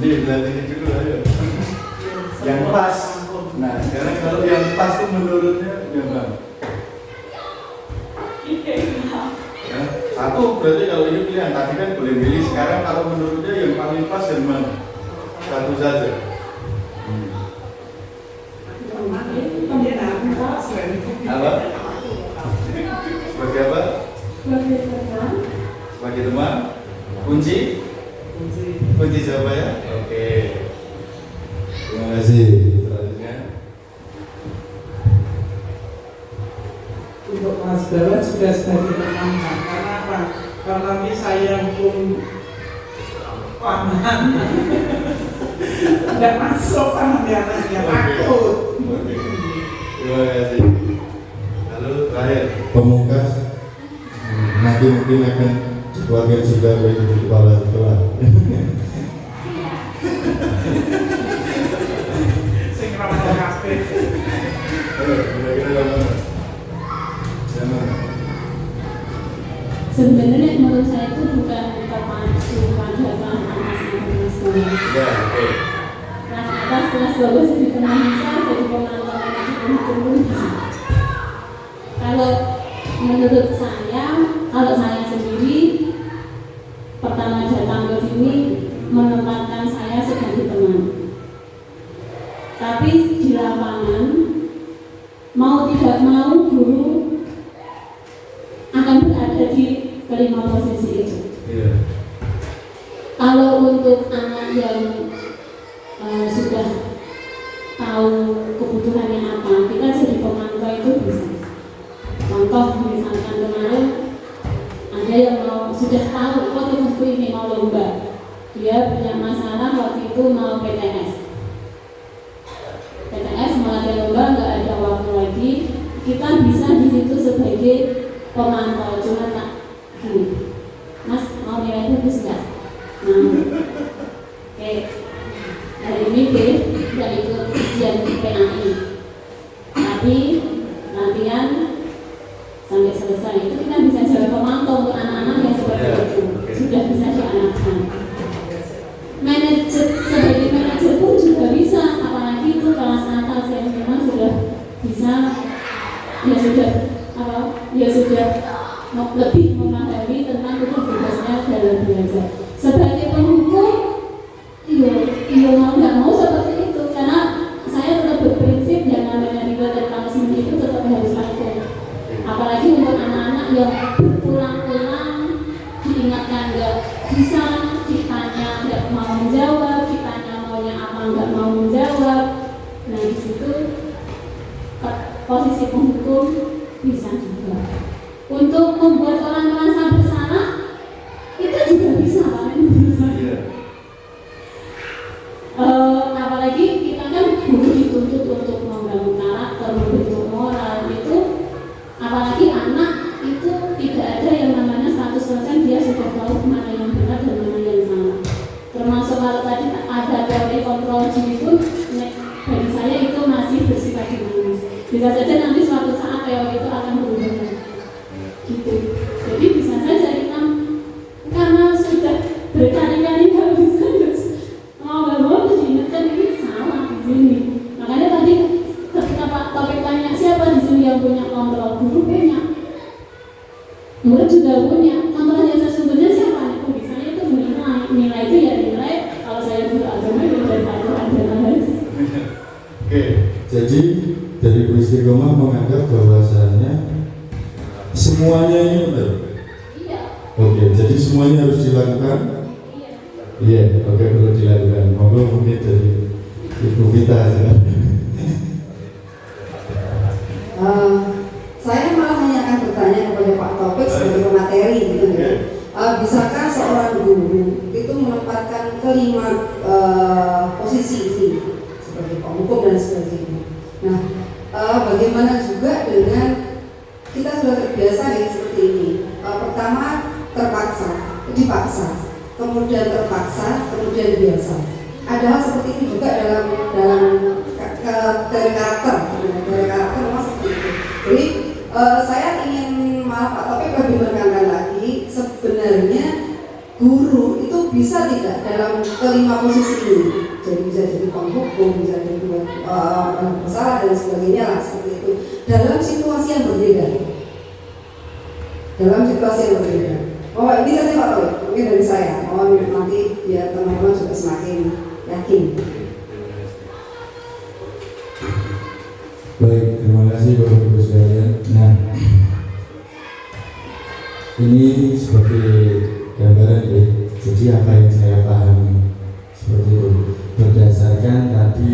Ini belajar dulu ayo. Yang pas. Nah, sekarang kalau yang pas itu menurutnya yang mana? Ya, satu berarti kalau ini pilihan tadi kan boleh milih. Sekarang kalau menurutnya yang paling pas yang mana? Satu saja. Apa? Sebagai apa? Sebagai teman. Kunci? Kunci jawabannya? Oke. Terima kasih. Selanjutnya. Untuk kelas bawah juga sebagai teman. Karena apa? Karena nanti saya hukum paman. Tidak masuk sama dia anaknya, takut. Oke. Terima kasih. Lalu terakhir. Pamungkas nanti mungkin akan dikeluarkan juga oleh kepala sekolah. Sing ramah kabeh. Kira-kira yang mana? Yang mana? Sebenarnya menurut saya itu bukan termasuk pada anak internasional. Ya, oke. Kelas atas, kelas bawah jadi teman bisa, jadi pemantau manajemen hukum pun bisa. Kalau menurut saya, kalau saya sendiri pertama datang ke sini menempatkan saya sebagai teman. Tapi di lapangan mau tidak mau guru akan berada di kelima posisi itu. Iya. Kalau untuk anak yang sudah tahu kebutuhannya apa, kita jadi pemantau itu bisa. Contoh misalkan kemarin ada yang sudah tahu kok tugasku ini mau lomba, dia punya masalah waktu itu mau PTS mau ada lomba, nggak ada waktu lagi, kita bisa di situ sebagai pemantau. Cuma tak gini, Mas mau nilai bagus nggak? Mau. Oke, hari ini B nggak ikut ujian PAI, tapi latihan sampai selesai itu kita bisa jadi pemantau untuk anak-anak yang seperti itu sudah bisa dianakkan. Manajer sebagai manajer pun juga bisa, apalagi itu kelas atas yang memang sudah bisa, ya sudah lebih memahami tentang tugas-tugasnya dalam belajar. Sebagai penghukum, iya mau nggak mau seperti itu, karena saya tetap berprinsip yang namanya riba dan punishment itu tetap harus ada. Apalagi untuk anak-anak yang berulang-ulang diingatkan nggak bisa, ditanya nggak mau menjawab, ditanya maunya apa nggak mau menjawab. Nah di situ posisi penghukum bisa juga. untuk membuat orang merasa bersalah, itu juga bisa Pak menurut saya. Apalagi kita kan guru dituntut untuk membangun karakter, membentuk moral itu, apalagi anak itu tidak ada yang namanya 100% dia sudah tahu mana yang benar dan mana yang salah. Termasuk kalau tadi ada teori kontrol G pun bagi saya itu masih bersifat dinamis. Bisa saja nanti suatu saat teori itu akan berubah gitu. Jadi bisa saja kita karena sudah berkali-kali nggak bisa mau nggak mau diingatkan ini salah di sini. Makanya tadi ketika Pak Taufik tanya siapa di sini yang punya kontrol, guru punya, murid juga punya. Kontrol yang sesungguhnya siapa? Misalnya itu nilai itu ya nilai kalau saya guru agama itu dari Al-Quran dan Al-Hadis. Oke, jadi dari Bu Istiqomah menganggap bahwasannya semuanya ini benar. Iya. Oke, jadi semuanya harus dilakukan. Iya, oke, perlu dilakukan. Monggo mungkin dari Ibu Vita saja. Saya malah hanya akan bertanya kepada Pak Taufik sebagai pemateri gitu ya. Bisakah seorang guru itu menempatkan kelima posisi ini sebagai penghukum dan sebagainya. Nah, bagaimana juga dengan kita sudah terbiasa ya seperti ini. Pertama dipaksa, kemudian terpaksa, kemudian biasa. Ada hal seperti ini juga dalam dari karakter memang seperti itu. Jadi saya ingin maaf Pak Taufik lebih menekankan lagi sebenarnya guru itu bisa tidak dalam kelima posisi ini. Jadi bisa jadi penghukum, bisa jadi bersalah dan sebagainya lah seperti itu. Dalam situasi yang berbeda. Oh ini saja Pak Taufik, mungkin dari saya. Oh nanti biar teman-teman juga semakin yakin. Baik, terima kasih Bapak Ibu sekalian. Nah, ini sebagai gambaran ya. Jadi apa yang saya pahami seperti itu berdasarkan tadi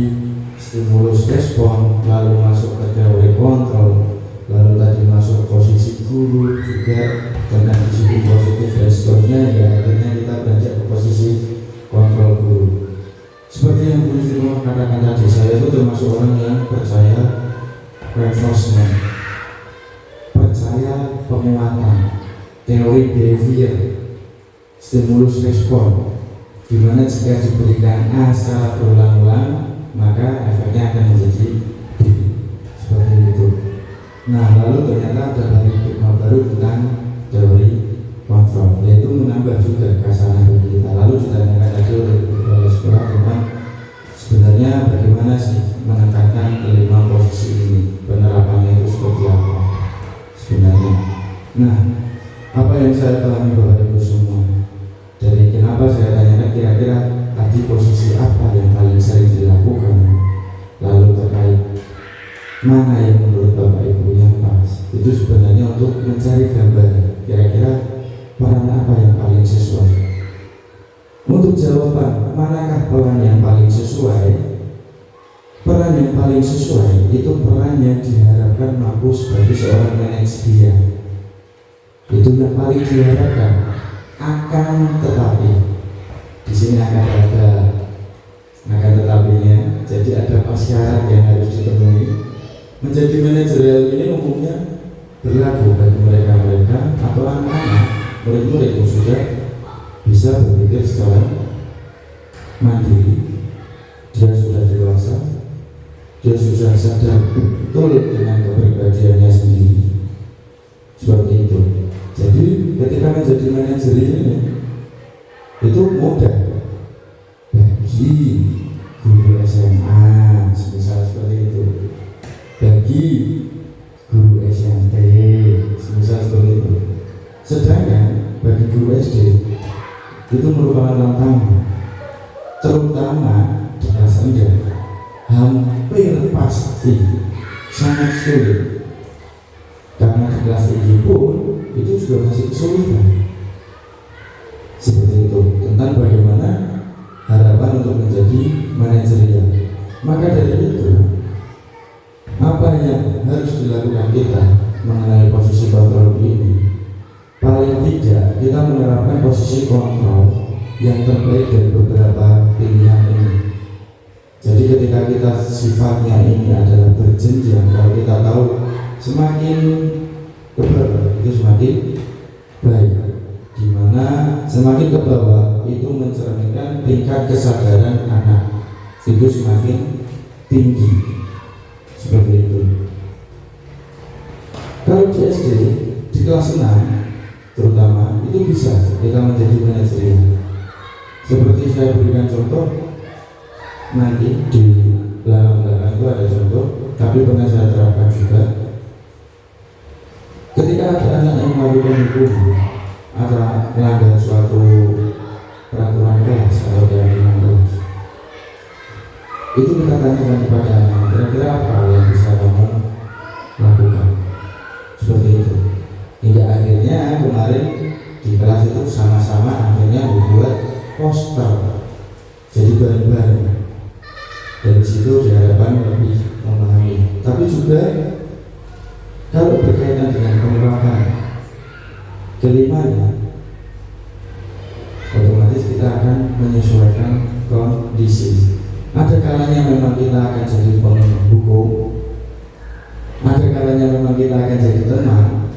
stimulus respon, lalu masuk ke teori kontrol, lalu tadi masuk posisi guru juga dengan disiplin positif dan seterusnya, ya akhirnya kita beranjak ke posisi kontrol guru. Seperti yang Bu Istiqomah katakan tadi, saya itu termasuk orang yang percaya reinforcement, percaya penguatan, teori behavior, stimulus respon, di mana jika diberikan A secara berulang-ulang maka efeknya akan menjadi B, seperti itu. Nah, lalu ternyata ada paradigma baru tentang teori kontrol, yaitu menambah juga kesabaran bagi kita. Lalu ditanyakan tadi oleh kepala sekolah tentang sebenarnya bagaimana sih menekankan kelima posisi ini, penerapannya itu seperti apa sebenarnya. Nah, apa yang saya pahami Bapak Ibu semua, dari kenapa saya tanyakan kira-kira tadi posisi apa yang paling sering dilakukan, lalu terkait mana yang menurut Bapak Ibu yang pas, itu sebenarnya untuk mencari gambaran kira-kira peran apa yang paling sesuai. Untuk jawaban manakah peran yang paling sesuai, peran yang paling sesuai itu peran yang diharapkan mampu sebagai seorang manajer. Itu yang paling diharapkan. Akan tetapi di sini akan tetapinya. Jadi ada syarat yang harus dipenuhi. Menjadi manajerial ini umumnya berlaku bagi mereka atau anak-anak, murid-murid yang sudah bisa berpikir secara mandiri, dia sudah dewasa, dia sudah sadar betul dengan kepribadiannya sendiri, seperti itu. Jadi ketika menjadi manajer ini itu mudah bagi guru SMA, misal seperti itu, bagi guru SMP, misal seperti itu. Sedangkan bagi guru SD itu merupakan tantangan, terutama di kelas rendah, hampir pasti sangat sulit, karena di kelas tinggi pun itu juga masih kesulitan. Seperti itu tentang bagaimana harapan untuk menjadi manajerial. Maka dari itu, apa yang harus dilakukan kita mengenai posisi kontrol ini, paling tidak kita menerapkan posisi kontrol yang terbaik dari beberapa pilihan ini. Jadi ketika kita sifatnya ini adalah berjenjang, kalau kita tahu semakin ke bawah itu semakin baik, dimana semakin ke bawah itu mencerminkan tingkat kesadaran anak itu semakin tinggi, seperti itu. Kalau di SD, di kelas 6 terutama, itu bisa kita menjadi manajerial. Seperti saya berikan contoh, nanti di belakang-belakang itu ada contoh, tapi pernah saya terapkan juga. Ketika ada anak yang melakukan hukum atau melanggar suatu peraturan kelas atau keyakinan kelas, itu kita tanyakan kepada anak, kira-kira apa yang bisa kamu lakukan? Seperti itu. Hingga akhirnya kemarin di kelas itu sama-sama akhirnya membuat poster, jadi bareng-bareng. Dari situ diharapkan lebih memahami. Tapi juga kalau berkaitan dengan penerapan kelimanya, otomatis kita akan menyesuaikan kondisi. Ada kalanya memang kita akan jadi penghukum, ada kalanya memang kita akan jadi teman,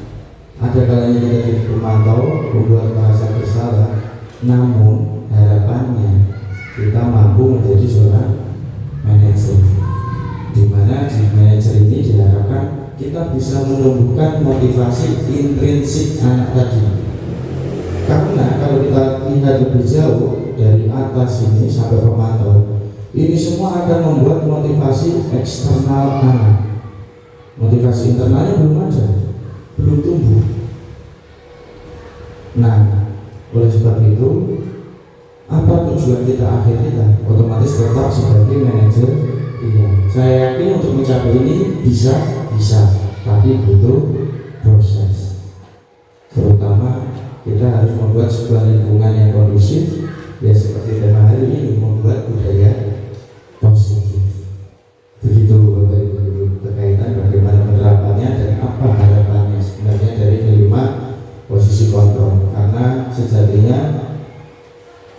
ada kalanya kita jadi pemantau, membuat merasa bersalah. Namun harapannya kita mampu menjadi seorang manajer, di mana di manajer ini diharapkan kita bisa menumbuhkan motivasi intrinsik anak tadi. Karena kalau kita lihat lebih jauh dari atas ini sampai pemantau, ini semua akan membuat motivasi eksternal anak. Motivasi internalnya belum ada, belum tumbuh. Nah, oleh sebab itu, apa tujuan kita akhir kita? Otomatis tetap sebagai manajer. Iya, saya yakin untuk mencapai ini bisa, tapi butuh proses. Terutama kita harus membuat sebuah lingkungan yang kondusif, ya seperti tema hari ini, membuat budaya positif. Begitu Bapak Ibu, berkaitan bagaimana penerapannya dan apa harapannya sebenarnya dari kelima posisi kontrol. Karena sejatinya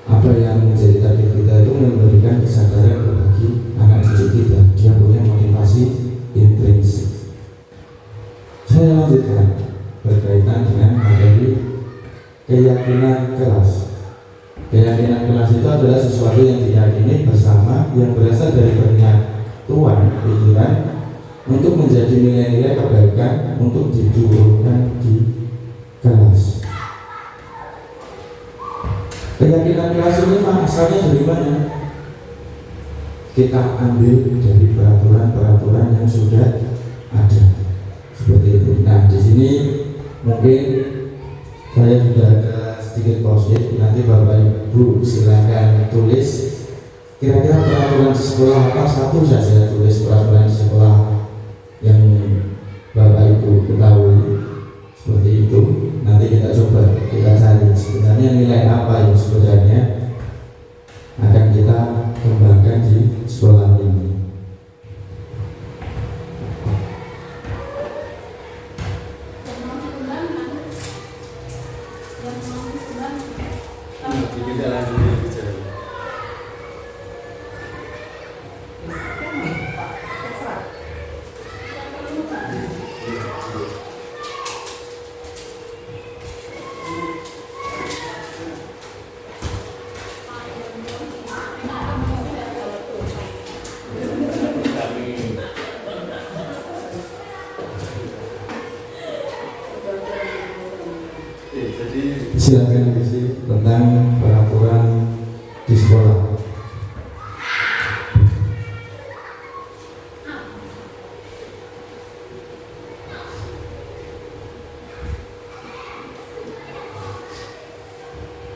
apa yang menjadi target kita itu memberikan kesadaran bagi anak didik kita, dia punya motivasi intrinsik. Saya lanjutkan berkaitan dengan materi keyakinan kelas. Keyakinan kelas itu adalah sesuatu yang diyakini bersama, yang berasal dari penyatuan pikiran untuk menjadi nilai-nilai kebaikan untuk diturunkan di kelas. Keyakinan kelas ini asalnya dari mana? Kita ambil dari peraturan-peraturan yang sudah ada, seperti itu. Nah, di sini mungkin saya sudah ada sedikit post-it, nanti Bapak Ibu silakan tulis kira-kira peraturan di sekolah apa, satu saja tulis peraturan di sekolah yang Bapak Ibu ketahui, seperti itu. Nanti kita coba, kita cari sebenarnya nilai apa yang sebenarnya akan kita kembangkan di sekolah ini. Kita lanjut bicara. Silakan isi tentang peraturan di sekolah.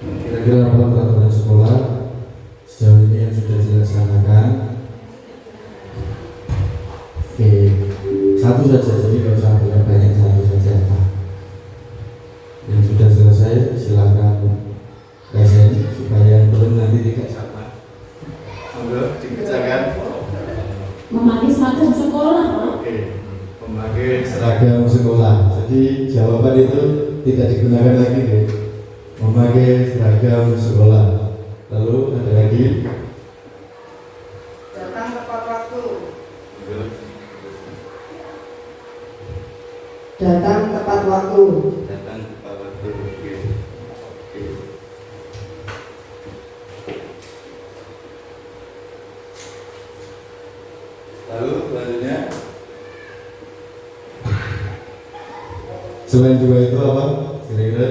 Kira-kira apa peraturan sekolah sejauh ini yang sudah dilaksanakan? Oke, satu saja, jadi kalau sampai banyak, satu saja. Yang sudah selesai silakan resen supaya yang belum nanti tidak sama. Monggo dikerjakan. Memakai seragam sekolah, Pak. Oke. memakai seragam sekolah. Jadi jawaban itu tidak digunakan lagi deh. Memakai seragam sekolah. Lalu ada lagi. Datang tepat waktu. Datang tepat waktu. Datang tepat waktu. Oke. Lalu selanjutnya. Selain dua itu apa? Kira-kira?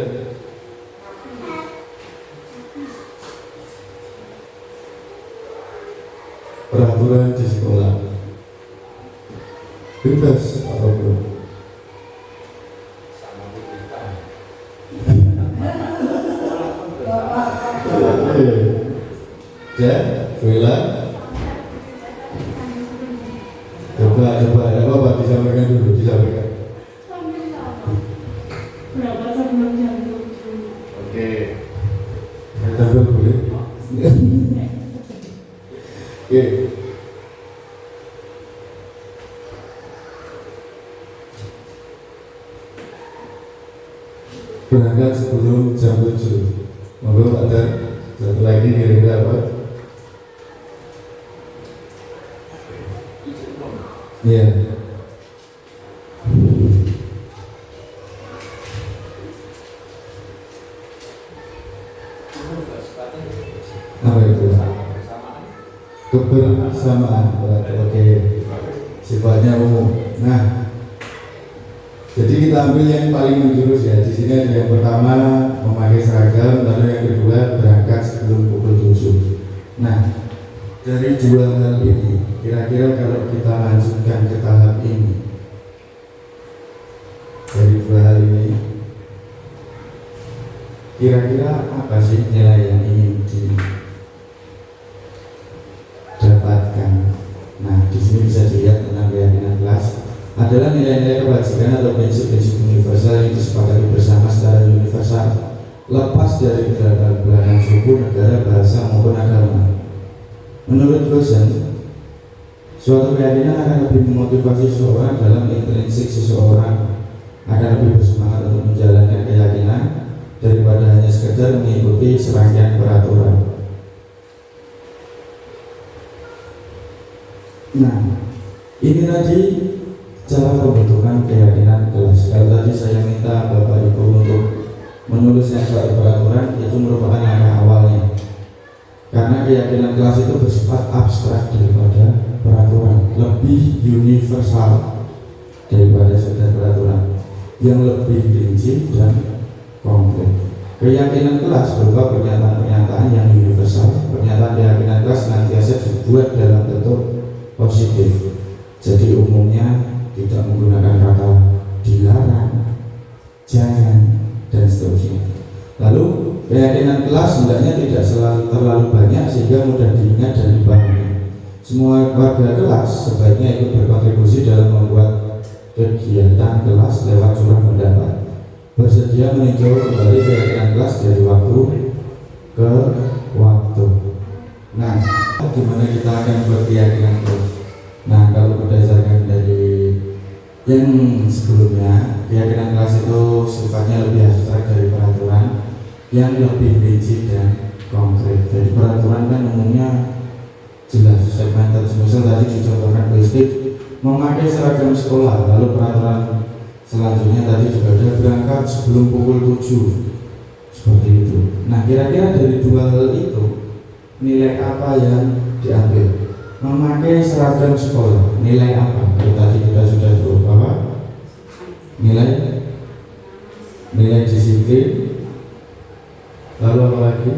Peraturan di sekolah. Bebas atau belum? Oke. Ya, Vela. Coba, ada apa-apa disampaikan dulu, disampaikan. Berapa sebelum jam 7? Oke. Tampil boleh? Oke. Berangkat sebelum jam 7. Monggo ada satu lagi kira-kira apa? Iya. Apa itu? Kebersamaan. Oke. Sifatnya umum. Nah, jadi kita ambil yang paling menjurus ya. Di sini ada yang pertama memakai seragam, lalu yang kedua berangkat sebelum pukul 7. Nah, dari dua hal ini, kira-kira kalau kita lanjutkan ke tahap ini, dari dua hal ini, kira-kira apa sih nilai yang ingin didapatkan? Nah, di sini bisa dilihat tentang keyakinan kelas adalah nilai-nilai kebajikan atau prinsip-prinsip universal yang disepakati bersama secara universal, lepas dari belakang suku, negara, bahasa maupun agama. Menurut dosen, suatu keyakinan akan lebih memotivasi seseorang dalam intrinsik seseorang, akan lebih bersemangat untuk menjalankan keyakinan daripada hanya sekedar mengikuti serangkaian peraturan. Nah, ini tadi cara pembentukan keyakinan kelas. Kalau tadi saya minta Bapak Ibu untuk menuliskan suatu peraturan, itu merupakan langkah awalnya. Karena keyakinan kelas itu bersifat abstrak daripada peraturan, lebih universal daripada sekedar peraturan, yang lebih rinci dan konkret. Keyakinan kelas berupa pernyataan-pernyataan yang universal. Pernyataan keyakinan kelas senantiasa dibuat dalam bentuk positif. Jadi umumnya tidak menggunakan kata dilarang, jangan, dan seterusnya. Lalu keyakinan kelas hendaknya tidak terlalu banyak sehingga mudah diingat dan dipahami. Semua warga kelas sebaiknya ikut berkontribusi dalam membuat kegiatan kelas lewat curah pendapat. Bersedia meninjau kembali keyakinan kelas dari waktu ke waktu. Nah, gimana kita akan buat keyakinan kelas? Nah, kalau berdasarkan dari yang sebelumnya, keyakinan kelas itu sifatnya lebih abstrak dari peraturan, yang lebih rinci dan konkret. Jadi peraturan kan umumnya jelas, segmented. Misal tadi dicontohkan basic memakai seragam sekolah, lalu peraturan selanjutnya tadi juga ada berangkat sebelum pukul 7, seperti itu. Nah, kira-kira dari dua hal itu nilai apa yang diambil? Memakai seragam sekolah, nilai apa? Kalau tadi kita sudah tahu apa? Nilai disiplin. Lalu apa lagi?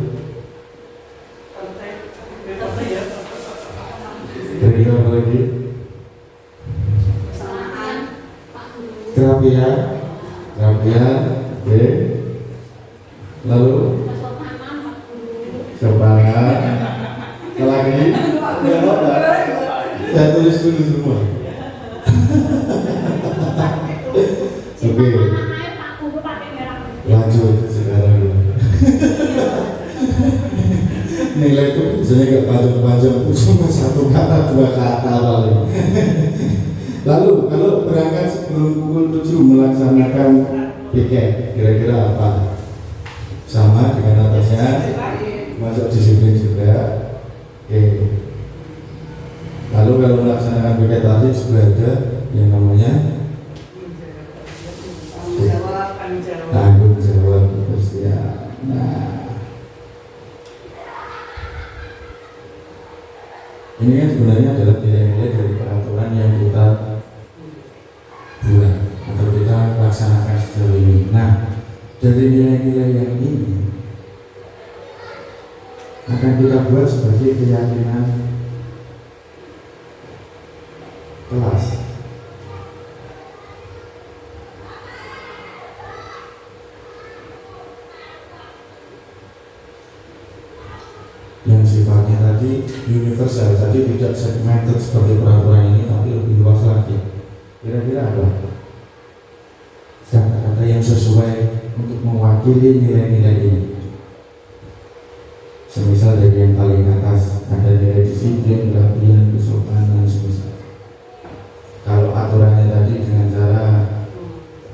Dari apa lagi? Kerapian, oke. Lalu sopanan. Lagi? Saya tulis dulu semua. Oke. Lanjut sekarang. Nilai itu biasanya nggak panjang-panjang, cuma satu kata, dua kata paling. Lalu kalau berangkat sebelum pukul 7 melaksanakan piket, kira-kira apa? Sama dengan atasnya, masuk disiplin juga. Oke. Lalu kalau melaksanakan piket tadi juga ada yang namanya tanggung jawab kebersihan. Nah, ini kan sebenarnya adalah nilai-nilai dari peraturan yang kita buat atau kita laksanakan sejauh ini. Nah, dari nilai-nilai yang ini akan kita buat sebagai keyakinan kelas. Yang sifatnya tadi universal, tadi tidak segmented seperti peraturan ini, tapi lebih luas lagi. Kira-kira apa? Kata-kata yang sesuai untuk mewakili nilai-nilai ini. Semisal dari yang paling atas ada nilai disiplin, kerapian, kesopanan, semisal. Kalau aturannya tadi dengan cara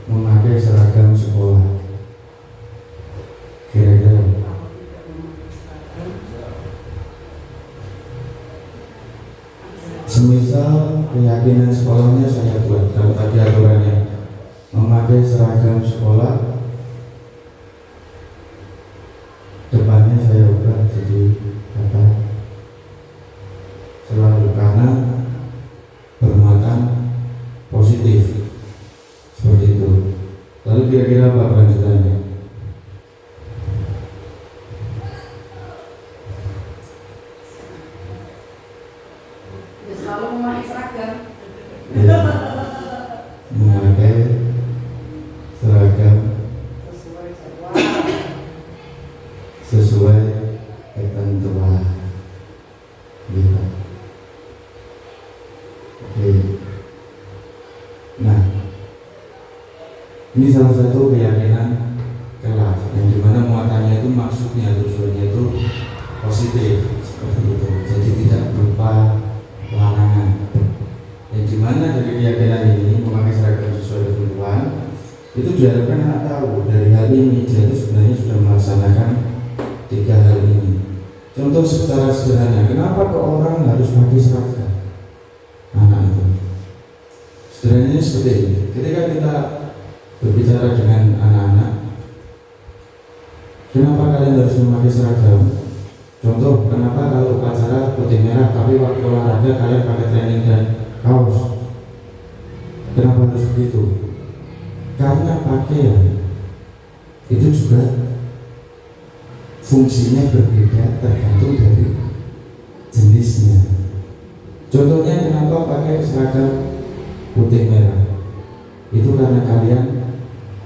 memakai seragam sekolah, kira-kira semisal keyakinan sekolahnya saya buat, kalau tadi aturannya memakai seragam sekolah, depannya saya ubah jadi kata selalu, karena bermuatan positif, seperti itu. Lalu kira-kira apa kelanjutannya? Selalu memakai seragam. Ya, memakai seragam sesuai ketentuan. Gitu. Oke. Nah, ini salah satu keyakinan kelas yang dimana muatannya itu maksudnya, tujuannya itu positif, seperti itu. Jadi tidak berupa larangan. Yang dimana dari keyakinan ini memakai seragam sesuai ketentuan itu diharapkan anak tahu dari hal ini dia itu sebenarnya sudah melaksanakan 3 hal ini. Contoh secara sederhana, kenapa kok orang harus pakai seragam? Anak itu sederhananya seperti ini. Ketika kita berbicara dengan anak-anak, kenapa kalian harus memakai seragam? Contoh, kenapa kalau acara putih merah tapi waktu olahraga kalian pakai training dan kaos? Kenapa harus begitu? Karena pakaian itu juga fungsinya berbeda tergantung dari jenisnya. Contohnya kenapa pakai seragam putih merah? Itu karena kalian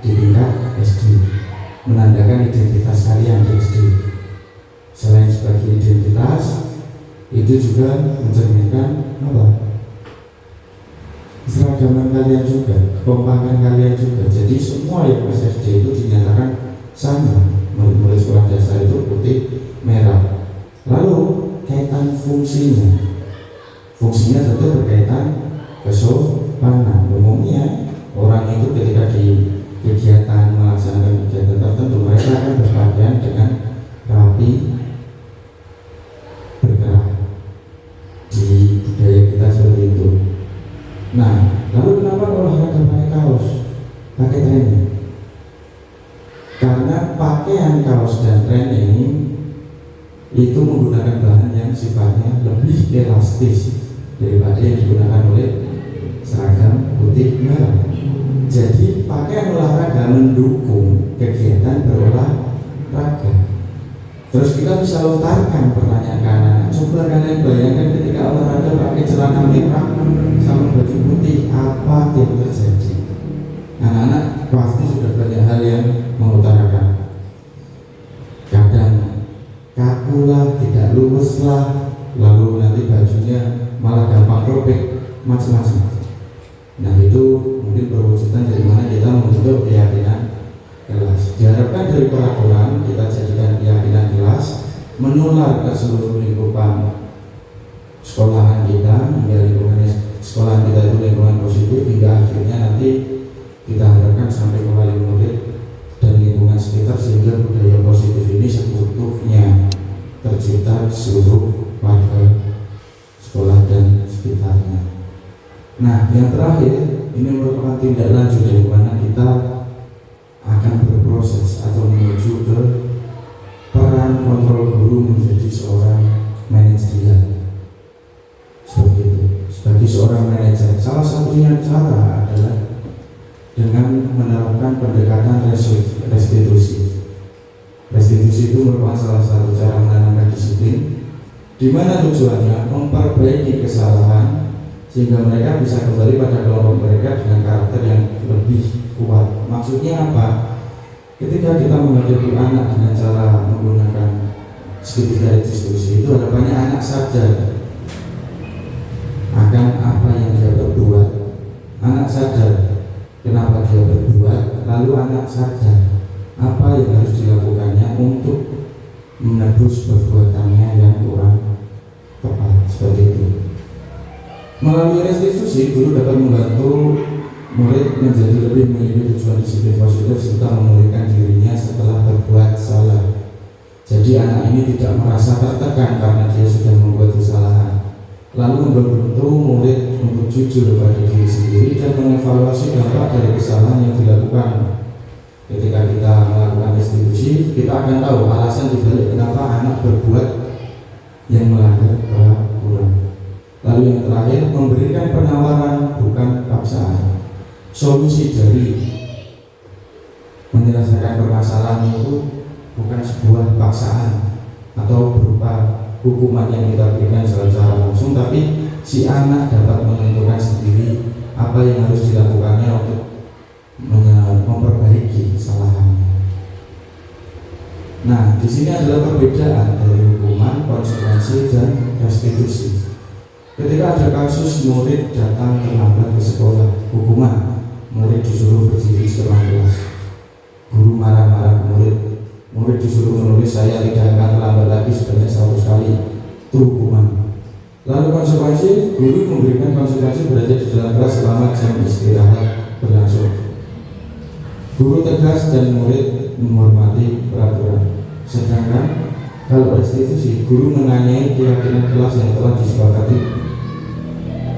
di tingkat SD, menandakan identitas kalian di SD. Selain sebagai identitas, itu juga mencerminkan apa? Seragaman kalian juga, kekompakan kalian juga. Jadi semua yang pas SD itu dinyatakan sama. Murid-murid sekolah dasar itu putih merah. Lalu kaitan fungsinya tentu berkaitan kesopanan. Umumnya orang itu ketika di kegiatan melaksanakan kegiatan tertentu mereka akan berpakaian dengan rapi, bergerak. Di budaya kita seperti itu. Nah, lalu kenapa olahraga pakai kaos, pakai training? Karena pakaian kaos dan training itu menggunakan bahan yang sifatnya lebih elastis daripada yang digunakan oleh seragam putih merah. Jadi pakaian olahraga mendukung kegiatan berolahraga. Terus kita bisa lontarkan pertanyaan ke anak-anak. Coba kalian bayangkan ketika olahraga pakai celana merah sama baju putih, apa yang terjadi? Anak-anak pasti sudah banyak hal yang mengutarakan. Kadang kaku lah, tidak lurus lah, lalu nanti bajunya malah gampang robek, macam-macam. Nah itu mungkin perwujudan dari mana kita membentuk keyakinan kelas. Diharapkan dari peraturan kita jadikan keyakinan kelas menular ke seluruh lingkupan sekolahan kita, hingga lingkungan sekolahan kita itu lingkungan positif, hingga akhirnya nanti sampai ke wali murid dan lingkungan sekitar, sehingga budaya positif ini seutuhnya tercipta di seluruh warga sekolah dan sekitarnya. Nah, yang terakhir ini merupakan tindak lanjut dari mana kita akan berproses atau menuju ke peran kontrol guru menjadi seorang manajerial. Seperti itu. Sebagai seorang manajer, salah satunya cara adalah dengan menerapkan pendekatan restitusi. Restitusi itu merupakan salah satu cara menanamkan disiplin, di mana tujuannya memperbaiki kesalahan sehingga mereka bisa kembali pada kelompok mereka dengan karakter yang lebih kuat. Maksudnya apa? Ketika kita menghadapi anak dengan cara menggunakan segitiga restitusi, itu ada banyak anak sadar akan apa yang dia berbuat. Anak sadar kenapa dia berbuat, lalu anak sadar apa yang harus dilakukannya untuk menebus perbuatannya yang kurang tepat. Seperti itu. Melalui restitusi, guru dapat membantu murid menjadi lebih memiliki tujuan disiplin positif serta memulihkan dirinya setelah berbuat salah. Jadi anak ini tidak merasa tertekan karena dia sudah membuat kesalahan, lalu membantu murid untuk jujur pada diri sendiri dan mengevaluasi dampak dari kesalahan yang dilakukan. Ketika kita melakukan restitusi, kita akan tahu alasan dibalik kenapa anak berbuat yang melanggar peraturan. Lalu yang terakhir, memberikan penawaran bukan paksaan. Solusi dari menyelesaikan permasalahan itu bukan sebuah paksaan atau berupa hukuman yang kita berikan secara langsung, tapi si anak dapat menentukan sendiri apa yang harus dilakukannya untuk memperbaiki kesalahannya. Nah, di sini adalah perbedaan dari hukuman, konsekuensi, dan restitusi. Ketika ada kasus murid datang terlambat ke sekolah, hukuman, murid disuruh berdiri di depan kelas. Guru marah-marah ke murid disuruh menulis saya tidak akan terlambat lagi sebanyak 100 kali. Itu hukuman. Lalu konsekuensi, guru memberikan konsekuensi berada di dalam kelas selama jam istirahat berlangsung. Guru tegas dan murid menghormati peraturan. Sedangkan kalau restitusi, guru menanyai keyakinan kelas yang telah disepakati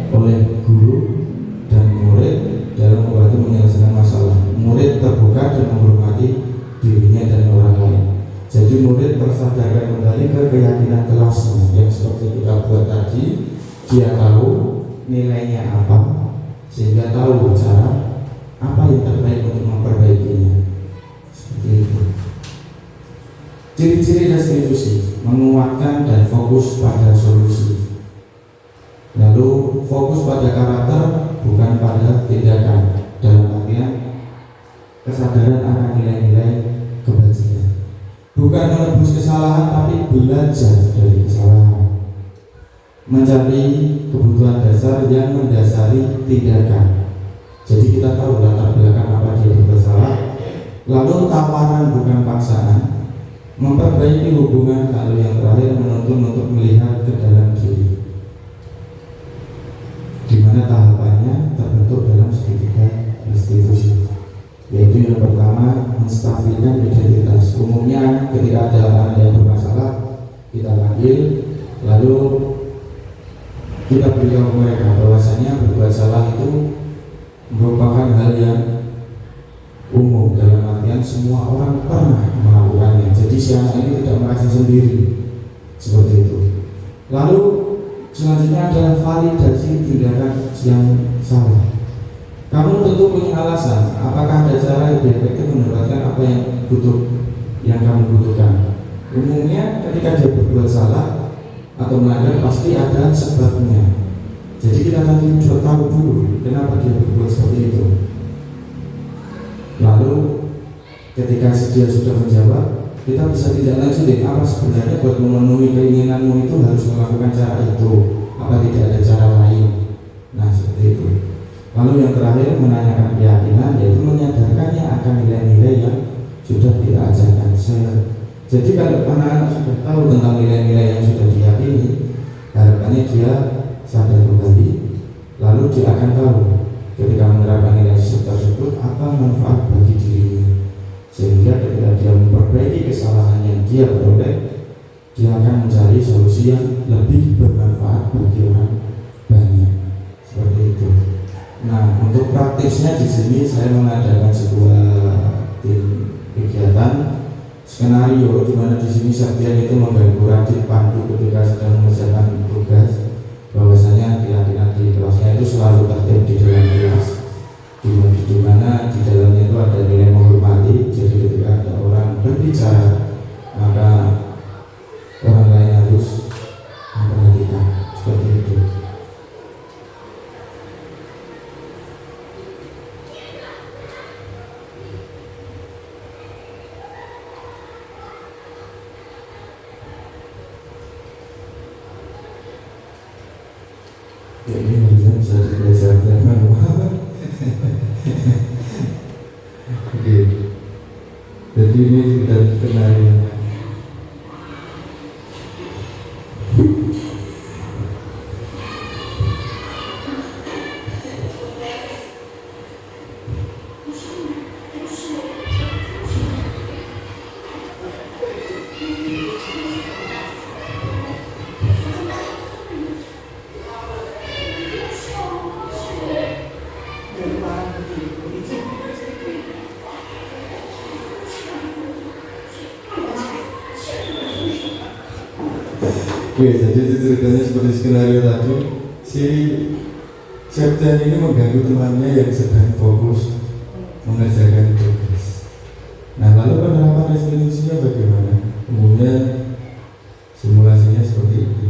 oleh guru dan murid dalam membantu menyelesaikan masalah. Murid terbuka dan menghormati dirinya dan orang lain. Jadi murid tersadarkan kembali ke keyakinan kelasnya yang seperti kita buat tadi. Dia tahu nilainya apa, sehingga tahu cara apa yang terbaik untuk memperbaikinya. Seperti itu. Ciri-ciri restitusi: menguatkan dan fokus pada solusi. Lalu fokus pada karakter, bukan pada tindakan, dalam artian kesadaran akan nilai-nilai kebajikan. Bukan menebus kesalahan, tapi belajar dari kesalahan. Mencari kebutuhan dasar yang mendasari tindakan. Jadi kita tahu latar belakang apa dia berbuat salah. Lalu tawaran bukan paksaan. Memperbaiki hubungan. Lalu yang terakhir, menuntun untuk melihat ke dalam diri, di mana tahapannya terbentuk dalam segitiga restitusi. Yaitu yang pertama, menstabilkan identitas. Umumnya ketika ada anak yang bermasalah, kita panggil, lalu kita beritahu mereka bahwasanya berbuat salah itu merupakan hal yang umum, dalam artian semua orang pernah melakukannya. Jadi si anak ini tidak merasa sendiri, seperti itu. Lalu selanjutnya adalah validasi tindakan yang salah. Kamu tentu punya alasan, apakah ada cara yang lebih efektif mendapatkan apa yang kamu butuhkan. Umumnya ketika dia berbuat salah atau melanggar, pasti ada sebabnya. Jadi kita nanti tahu dulu kenapa dia berbuat seperti itu. Lalu ketika dia sudah menjawab, kita bisa tidak lanjutin apa sebenarnya buat memenuhi keinginanmu itu harus melakukan cara itu, apa tidak ada cara lain. Nah, seperti itu. Lalu yang terakhir, menanyakan keyakinan, yaitu menyadarkannya akan nilai-nilai yang sudah kita ajarkan. Jadi kalau anak-anak sudah tahu tentang nilai-nilai yang sudah diyakini, harapannya dia sadar kembali, lalu dia akan tahu ketika menerapkan nilai tersebut apa manfaat kesalahan yang dia peroleh, dia akan mencari solusi yang lebih bermanfaat bagi orang banyak. Seperti itu. Nah, untuk praktisnya di sini saya mengadakan sebuah tim kegiatan skenario di mana di sini Septian itu mengganggu Radit Pandu ketika sedang mengerjakan tugas, bahwasanya keyakinan di kelasnya itu selalu tertib di dalam kelas, di mana di dalamnya itu ada nilai menghormati. Jadi ketika ada orang berbicara maka orang lain harus memperhatikan. Seperti itu. Ya, ini harusnya bisa dipelajari manual. Oke. Jadi ini sudah dikenali. Oke, jadi itu ceritanya seperti skenario tadi. Si Septian ini mengganggu temannya yang sedang fokus mengerjakan tugas. Nah, lalu penerapan restitusinya bagaimana? Kemudian simulasinya seperti ini.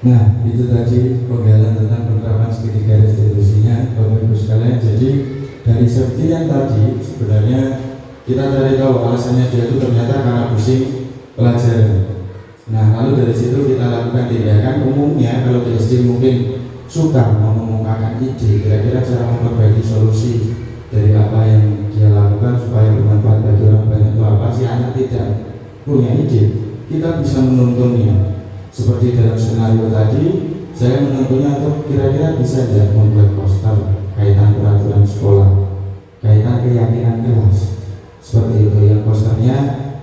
Nah, itu tadi penggalan tentang penerapan segitiga restitusinya, Bapak Ibu sekalian. Jadi dari Septian tadi sebenarnya kita cari tahu alasannya dia itu ternyata karena pusing pelajaran. Nah, lalu dari situ kita lakukan tindakan. Umumnya kalau di SD mungkin suka mengemukakan ide, kira-kira cara memperbaiki solusi dari apa yang dia lakukan supaya bermanfaat bagi orang banyak itu apa. Si anak tidak punya ide, kita bisa menuntunnya. Seperti dalam skenario tadi, saya menentunya untuk kira-kira bisa tidak membuat poster kaitan peraturan sekolah, kaitan keyakinan kelas. Seperti itu, yang posternya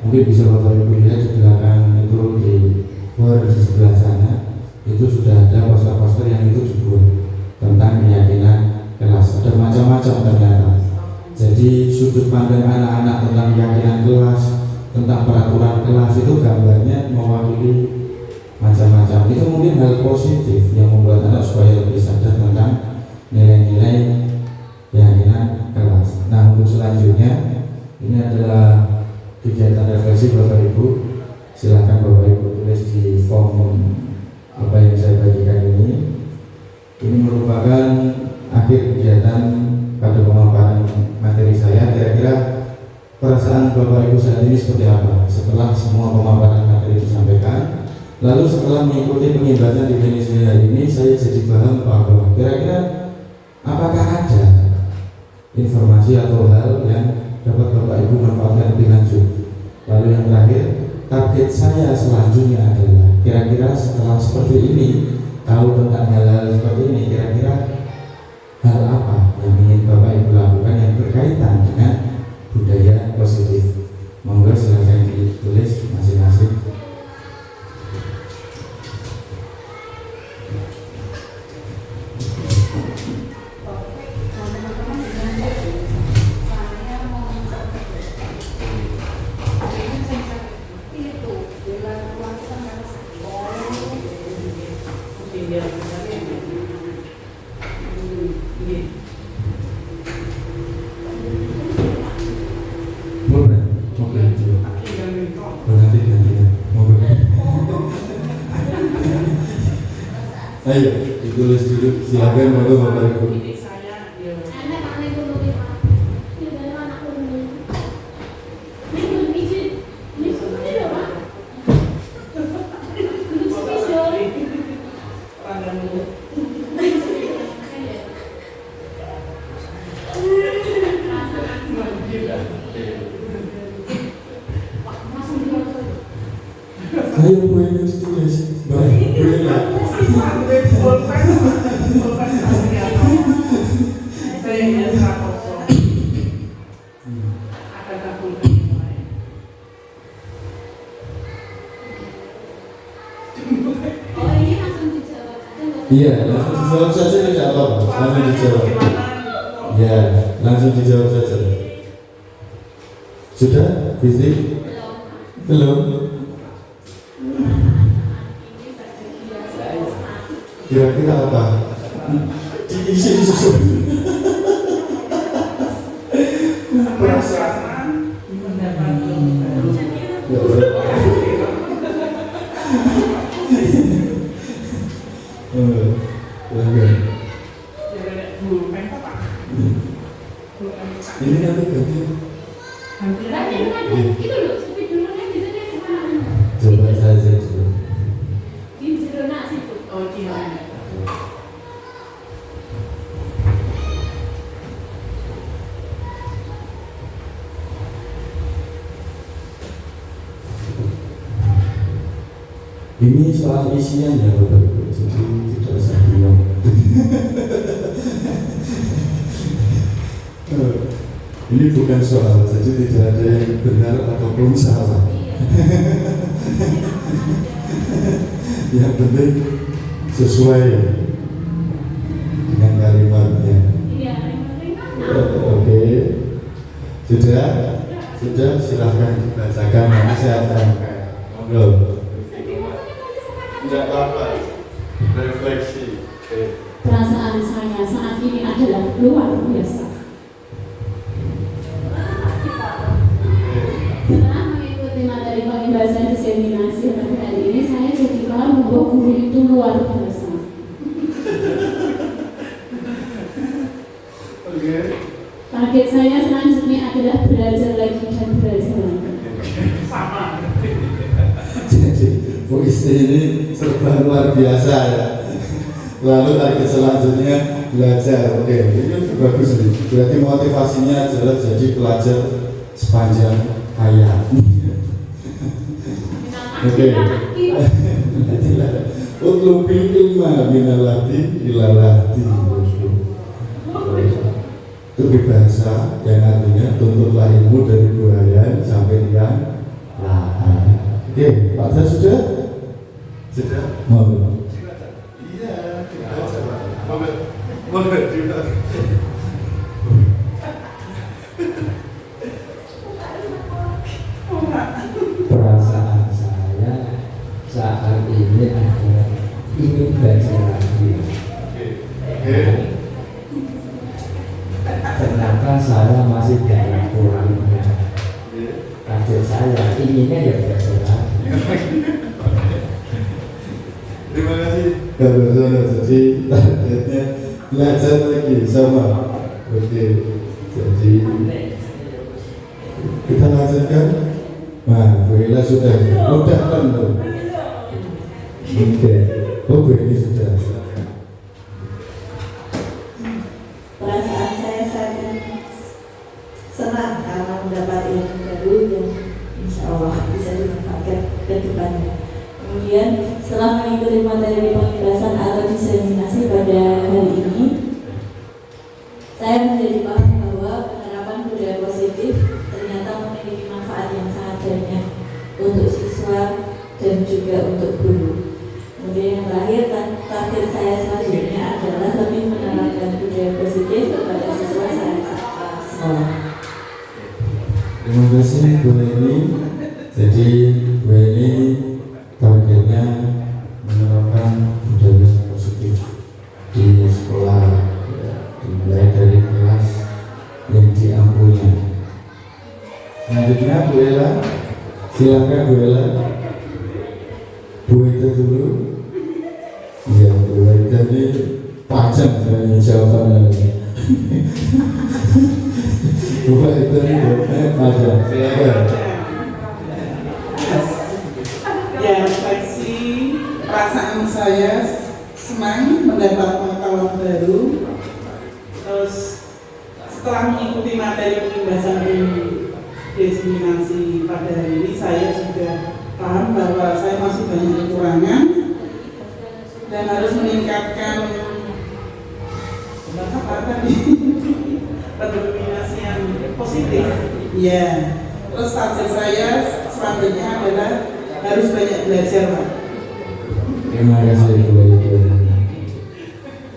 mungkin bisa Bapak Ibu lihat di belakang itu di di sebelah sana. Itu sudah ada poster-poster yang itu dibuat tentang keyakinan kelas. Ada macam-macam ternyata. Jadi sudut pandang anak-anak tentang keyakinan kelas, tentang peraturan kelas itu gambarnya mewakili macam-macam. Itu mungkin hal positif yang membuat anak supaya lebih sadar tentang nilai-nilai keyakinan kelas. Nah, untuk selanjutnya ini adalah kegiatan refleksi Bapak Ibu. Silakan Bapak Ibu tulis di form apa yang saya bagikan ini. Ini merupakan akhir kegiatan pada pemaparan materi saya. Kira-kira perasaan Bapak Ibu saat ini seperti apa setelah semua pemaparan materi disampaikan? Lalu setelah mengikuti pengibatan definisi hari ini, saya jadi paham bahwa kira-kira apakah ada informasi atau hal yang dapat Bapak Ibu manfaatkan lebih lanjut. Lalu yang terakhir, target saya selanjutnya adalah kira-kira setelah seperti ini, tahu tentang hal-hal seperti ini, kira-kira hal apa yang ingin Bapak Ibu lakukan yang berkaitan dengan budaya positif. Monggo silakan ditulis masing-masing. Ayo ditulis dulu, silakan monggo Bapak Ibu. Ayo Bu ini ditulis, baik Bu ini. Iya, langsung dijawab saja tidak apa-apa. Langsung dijawab. Ya, langsung dijawab saja. Sudah, Bisti? Belum. Kira-kira apa? Diisi susu. Perasaan mendapat ini nanti ganti. Itu loh, sepi dulu kan bisa dia kemana? Coba saja dulu. Di jero nasi tuh. Oh iya. Ini soal isian ya Bapak Ibu, jadi tidak usah bingung. Ini bukan soal, jadi tidak ada yang benar ataupun salah. Yang penting sesuai dengan kalimatnya. Iya, Oke, sudah silahkan dibacakan. Nanti saya akan monggo. Tidak apa-apa, refleksi. perasaan saya saat ini adalah luar biasa. Setelah mengikuti materi pembahasan diseminasi pada hari ini, saya jadi paham bahwa guru itu luar biasa. Target saya selanjutnya adalah belajar lagi dan belajar lagi. Sama. Jadi puisi ini serba luar biasa ya. Lalu target selanjutnya belajar. Oke, ini bagus nih. Berarti motivasinya adalah jadi pelajar sepanjang hayat. Oke. Utlubil ilma minalati ilalati. Itu bahasa yang artinya tuntutlah ilmu dari buaya sampai liang lahat. Oke, Pak Dar sudah? Sudah? Mau? Iya, mau juga. perasaan saya saat ini adalah ingin belajar lagi. Ternyata saya masih banyak kurangnya. Target saya inginnya ya belajar lagi. Terima kasih. Kalau saya jadi targetnya belajar lagi sama. Oke. Jadi kita lanjutkan. Nah, Bu Ella sudah kan tuh. Oke. Oh, Bu ini sudah. Perasaan saya saat ini senang karena mendapat ilmu baru yang insya Allah bisa dimanfaatkan ke depannya. Kemudian setelah mengikuti materi penjelasan atau diseminasi pada hari ini, saya menjadi paham bahwa penerapan budaya positif ternyata memiliki manfaat yang sangat banyak untuk siswa dan juga untuk guru. Kemudian yang terakhir, target saya selanjutnya adalah lebih menerapkan budaya positif kepada siswa saat sekolah. Terima kasih Bu Eni. Jadi Bu Eni targetnya menerapkan budaya positif di sekolah, ya, dimulai dari kelas yang diampunya. Selanjutnya Bu Ella, silakan Bu Ella. Bu Eda dulu. Ya, Bu Eda ini panjang sebenarnya jawabannya. Bu Eda ini panjang. Silakan. Ya, refleksi perasaan saya senang mendapat pengetahuan baru. Terus setelah mengikuti materi pembahasan di diseminasi pada hari ini, saya juga paham bahwa saya masih banyak kekurangan dan harus meningkatkan apa tadi pendominasi yang positif. Ya, terus target saya selanjutnya adalah harus banyak belajar, Pak. Terima kasih Bu Eda.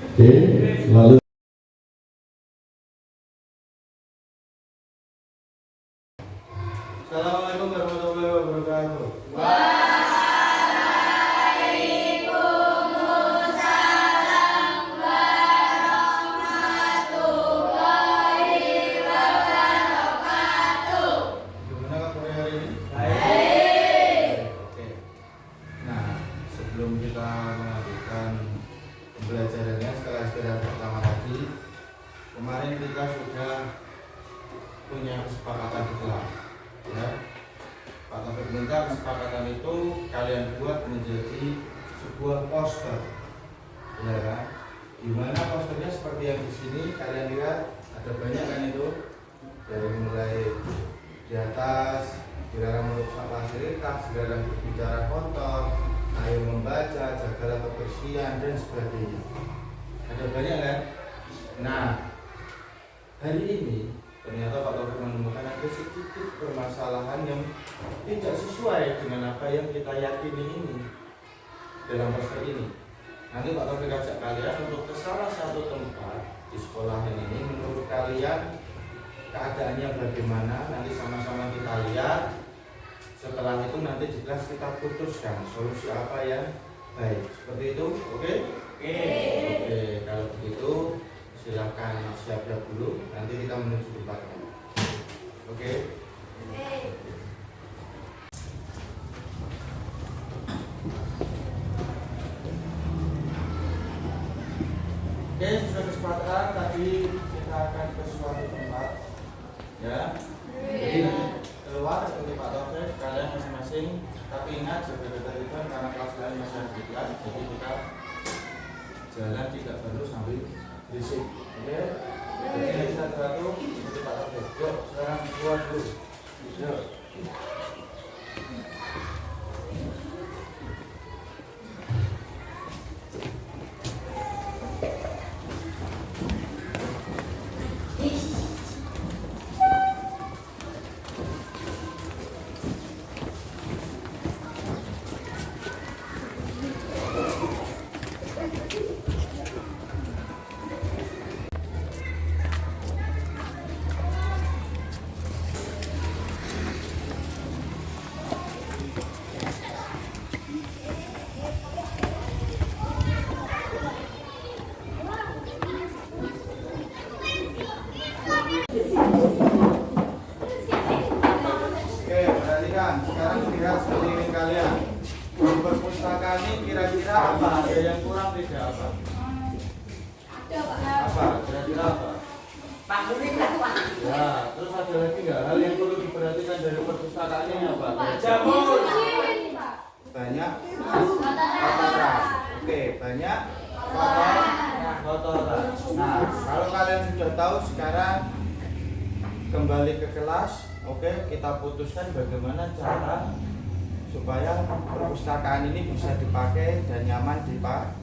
Oke, lalu Assalamualaikum warahmatullahi wabarakatuh. Gimana kabarnya hari ini? Baik. Oke. Nah, sebelum kita melanjutkan pembelajarannya setelah istirahat pertama tadi, kemarin kita sudah punya kesepakatan di kelas, ya. Pak Taufik minta kesepakatan itu kalian buat menjadi sebuah poster, ya kan? Dimana posternya seperti yang di sini kalian lihat ada banyak kan itu, dari mulai di atas dilarang merusak fasilitas, dilarang berbicara kotor, ayo membaca, jagalah kebersihan dan sebagainya. Ada banyak kan? Nah, hari ini ternyata Pak Taufik menemukan ada sedikit permasalahan yang tidak sesuai dengan apa yang kita yakini ini dalam poster ini. Nanti Pak Taufik ajak kalian untuk ke salah satu tempat di sekolah ini. Menurut kalian keadaannya bagaimana? Nanti sama-sama kita lihat. Setelah itu nanti di kelas kita putuskan solusi apa yang baik. Seperti itu, oke? Oke, kalau begitu silakan siap-siap dulu, nanti kita menuju tempatnya. Oke? Oke, sesuai kesepakatan tadi kita akan ke suatu tempat, ya. Jadi nanti keluar untuk Pak Taufik, kalian masing-masing. Tapi ingat jaga ketertiban karena kelas kalian masih ada di kelas, jadi kita jalan tidak perlu sambil berisik. Oke? Jadi nanti satu-satu untuk Pak Taufik. Yuk, sekarang keluar dulu. Yuk. Terus ada lagi nggak hal yang perlu diperhatikan dari perpustakaan ini apa? Banyak kotoran. Oke, banyak kotoran. Nah, kalau kalian sudah tahu sekarang kembali ke kelas. Oke, kita putuskan bagaimana cara supaya perpustakaan ini bisa dipakai dan nyaman dipakai.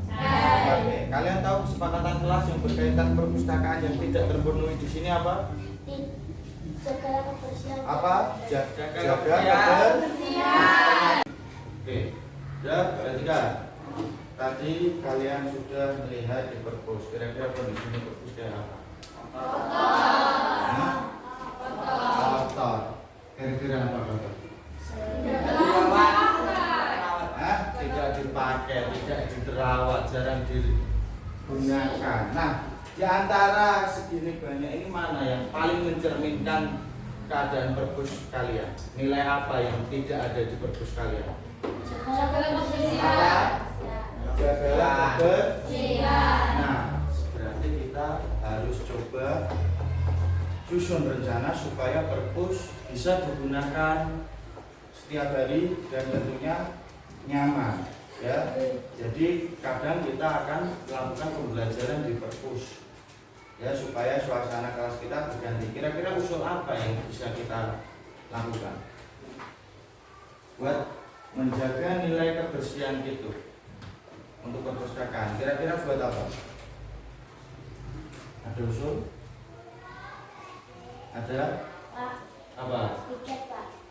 Kalian tahu kesepakatan kelas yang berkaitan perpustakaan yang tidak terpenuhi di sini apa? Segala kebersihan. Apa? Jaga kebersihan. Oke, sudah perhatikan. Tadi kalian sudah melihat di perpus. Kira-kira kondisinya perpus kayak apa? Kotor. Kira-kira apa kotor? Tidak dipakai, tidak diterawat, jarang digunakan. Nah, di antara segini banyak ini mana yang paling mencerminkan keadaan perpus kalian? Nilai apa yang tidak ada di perpus kalian? Jagalah kebersihan. Nah, berarti kita harus coba susun rencana supaya perpus bisa digunakan setiap hari dan tentunya nyaman, ya. Jadi kadang kita akan melakukan pembelajaran di perpus, ya, supaya suasana kelas kita berganti. Kira-kira usul apa yang bisa kita lakukan buat menjaga nilai kebersihan itu untuk perpustakaan? Kira-kira buat apa? Ada usul? Ada? Apa?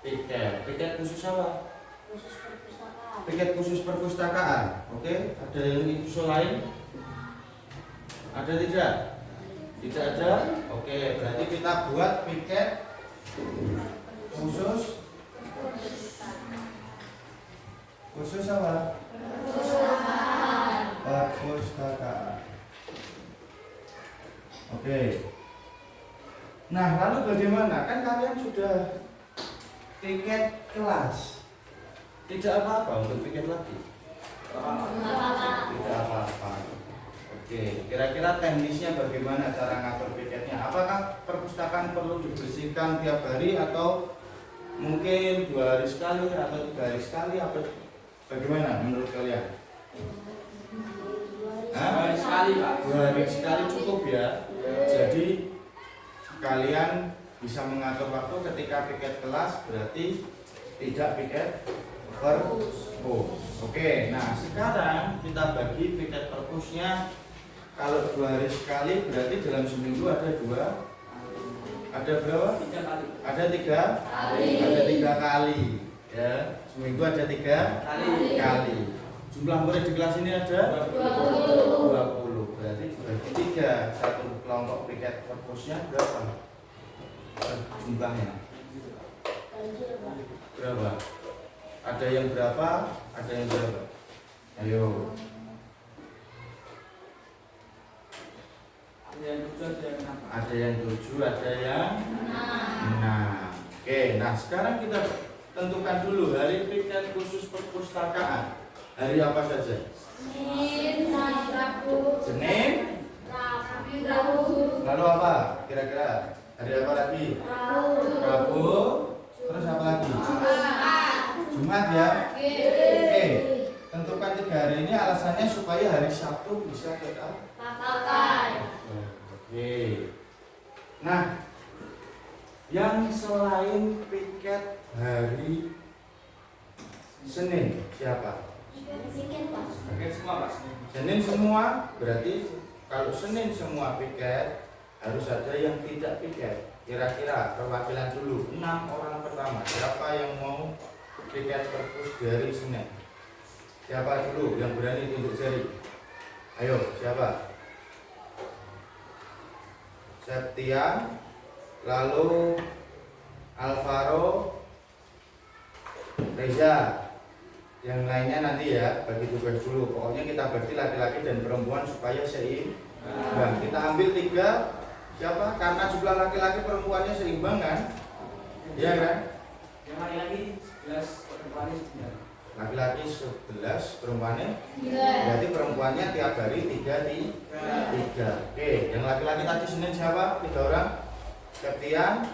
Piket khusus apa? Khusus perpustakaan. Piket khusus perpustakaan. Oke, ada yang usul lain? Ada tidak? Tidak ada? Oke, berarti kita buat piket khusus apa? Perpustakaan. Oke. Nah, lalu bagaimana? Kan kalian sudah piket kelas. Tidak apa-apa untuk piket lagi. Tidak apa-apa. Oke, kira-kira teknisnya bagaimana cara ngatur piketnya? Apakah perpustakaan perlu dibersihkan tiap hari atau mungkin 2 hari sekali atau 3 hari sekali? Apa bagaimana menurut kalian? 2 hari sekali, Pak. 2 hari sekali cukup ya. Jadi kalian bisa mengatur waktu ketika piket kelas, berarti tidak piket perpus. Oke, nah sekarang kita bagi piket perpusnya. Kalau 2 hari sekali berarti dalam seminggu ada 2. Ada berapa? 3 kali. Ada 3 kali. Ada 3 kali. Ya, seminggu ada 3 kali. Jumlah murid di kelas ini ada 20. Berarti dibagi 3. Satu kelompok piket perpusnya berapa? Jumlahnya berapa? Ada yang berapa? Ada yang berapa? Ayo. Ada yang 7, ada yang 6. Oke, nah sekarang kita tentukan dulu hari piket khusus perpustakaan. Hari apa saja? Senin, Rabu. Senin, Rabu. lalu apa? Kira-kira hari apa lagi? Rabu. Terus apa lagi? Jumat ya. Oke. Tentukan 3 hari ini alasannya supaya hari Sabtu bisa kita Pakai. Oke. Nah, yang selain piket hari Senin siapa? Sedikit, Pak. Senin semua, berarti kalau Senin semua piket harus ada yang tidak piket. Kira-kira perwakilan dulu 6 orang pertama. Siapa yang mau piket perpus dari Senin? Siapa dulu yang berani tunjuk jari? Ayo, siapa? Septian, lalu Alvaro, Reza. Yang lainnya nanti ya bagi tugas dulu. Pokoknya kita bagi laki-laki dan perempuan supaya seimbang. Kita ambil 3. Siapa? Karena jumlah laki-laki perempuannya seimbang kan? Iya kan? Yang laki-laki 11, perempuannya 9. Laki-laki 11, perempuannya 9. Berarti perempuannya tiap hari 3. Oke, yang laki-laki tadi Senin siapa? 3 orang. Septian,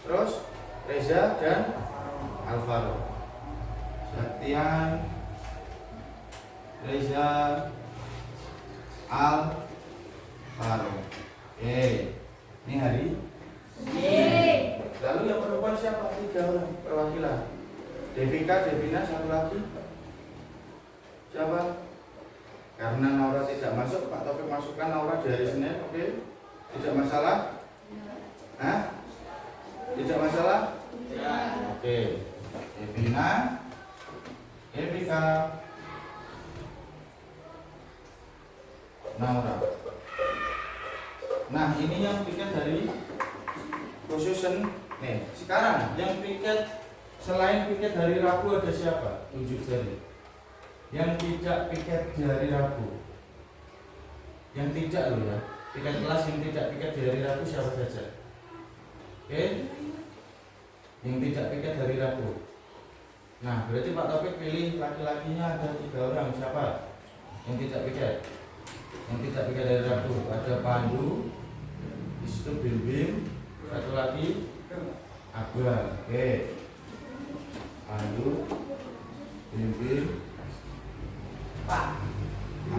terus Reza dan Alvaro. Septian, Reza, Alvaro. Oke, ini hari. Lalu yang perempuan siapa? 3 orang perwakilan. Devika, Devina, satu lagi. Siapa? Karena Naura tidak masuk, Pak Taufik masukkan Naura di hari Senin, oke? Tidak masalah? Hah? Tidak masalah? Oke. Devina, Devika, Naura. Nah, ini yang piket dari khususen. Nih, sekarang yang piket selain piket hari Rabu ada siapa? Tunjuk jari. Yang tidak piket di hari Rabu, yang tidak loh ya, piket kelas yang tidak piket di hari Rabu siapa saja? Oke, yang tidak piket hari Rabu. Nah, berarti Pak Taufik pilih laki-lakinya ada 3 orang. Siapa yang tidak piket? Yang tidak piket hari Rabu ada Pandu, di situ Bim, satu lagi Abang. Oke, Pandu, Bim. Pak,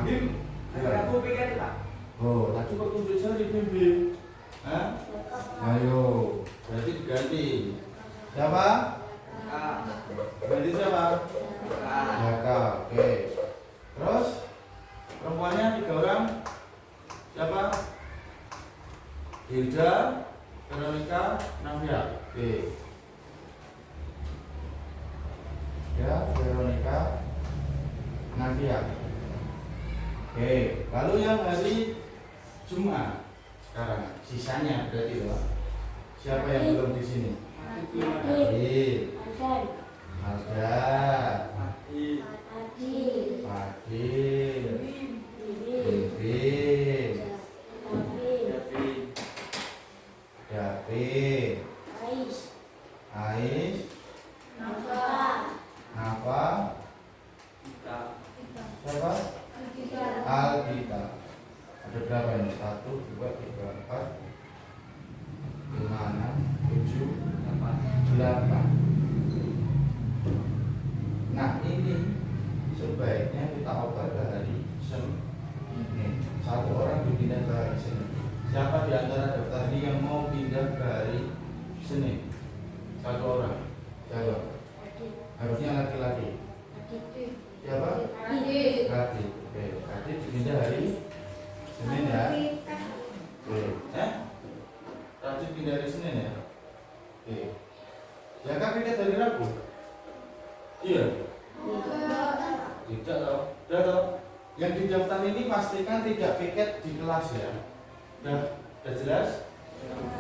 Bim, aku pikir Pak. Oh, tadi kok tunjuk jari Bim? Hah? Ayo, berarti diganti. Siapa? Ganti siapa? Jaka. Oke. Terus perempuannya 3 orang. Siapa? Hilda, Veronica, Navia. Oke. Ya, Veronica, Navia. Oke, lalu yang hari Jumat sekarang sisanya berarti loh. Siapa yang belum di sini? Adil, Alda, Adil, Bibi, David, Ais, Nafa, siapa? Algita. Ada berapa ini? 1, 2, 3, 4, 5, 6, 7, 8. Nah, ini sebaiknya kita oper ke hari Senin. 1 orang dipindah ke hari Senin. Siapa di antara daftar ini yang mau pindah ke hari Senin? 1 orang. Siapa? Harusnya laki-laki. Siapa? Radit. Oke, Radit dipindah hari Senin ya. Oke, Radit pindah hari Senin ya. Oke. Jaka piket dari Rabu? Iya. Tidak toh. Udah toh. Yang di daftar ini pastikan tidak piket di kelas ya. Udah jelas?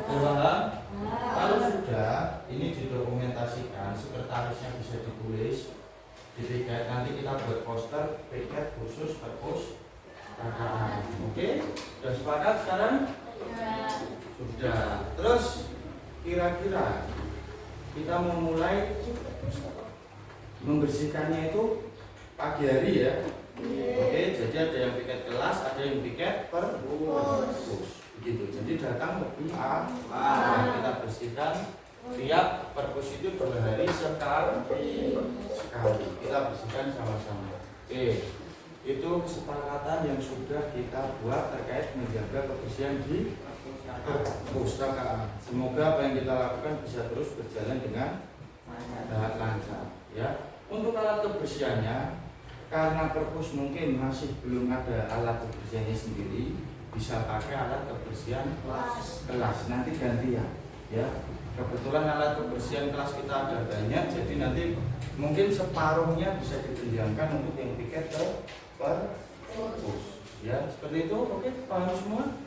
Udah paham? Kalau sudah, ini didokumentasikan, sekretarisnya bisa ditulis di piket. Nanti kita buat poster piket khusus perpus KKA. Oke? Sudah sepakat sekarang? Sudah. Terus kira-kira kita memulai membersihkannya itu pagi hari ya. Oke, jadi ada yang piket kelas, ada yang piket perpus. Begitu. Jadi datang lebih awal. Kita bersihkan tiap perpus itu berhari sekali. Kita bersihkan sama-sama. Oke. Itu kesepakatan yang sudah kita buat terkait menjaga kebersihan di perpustakaan. Semoga apa yang kita lakukan bisa terus berjalan dengan lancar ya. Untuk alat kebersihannya, karena perpus mungkin masih belum ada alat kebersihannya sendiri, bisa pakai alat kebersihan kelas. Nanti gantian ya. Kebetulan alat kebersihan kelas kita ada banyak, jadi nanti mungkin separuhnya bisa ditunjangkan untuk yang piket ke perpus ya. Seperti itu. Oke, paham semua?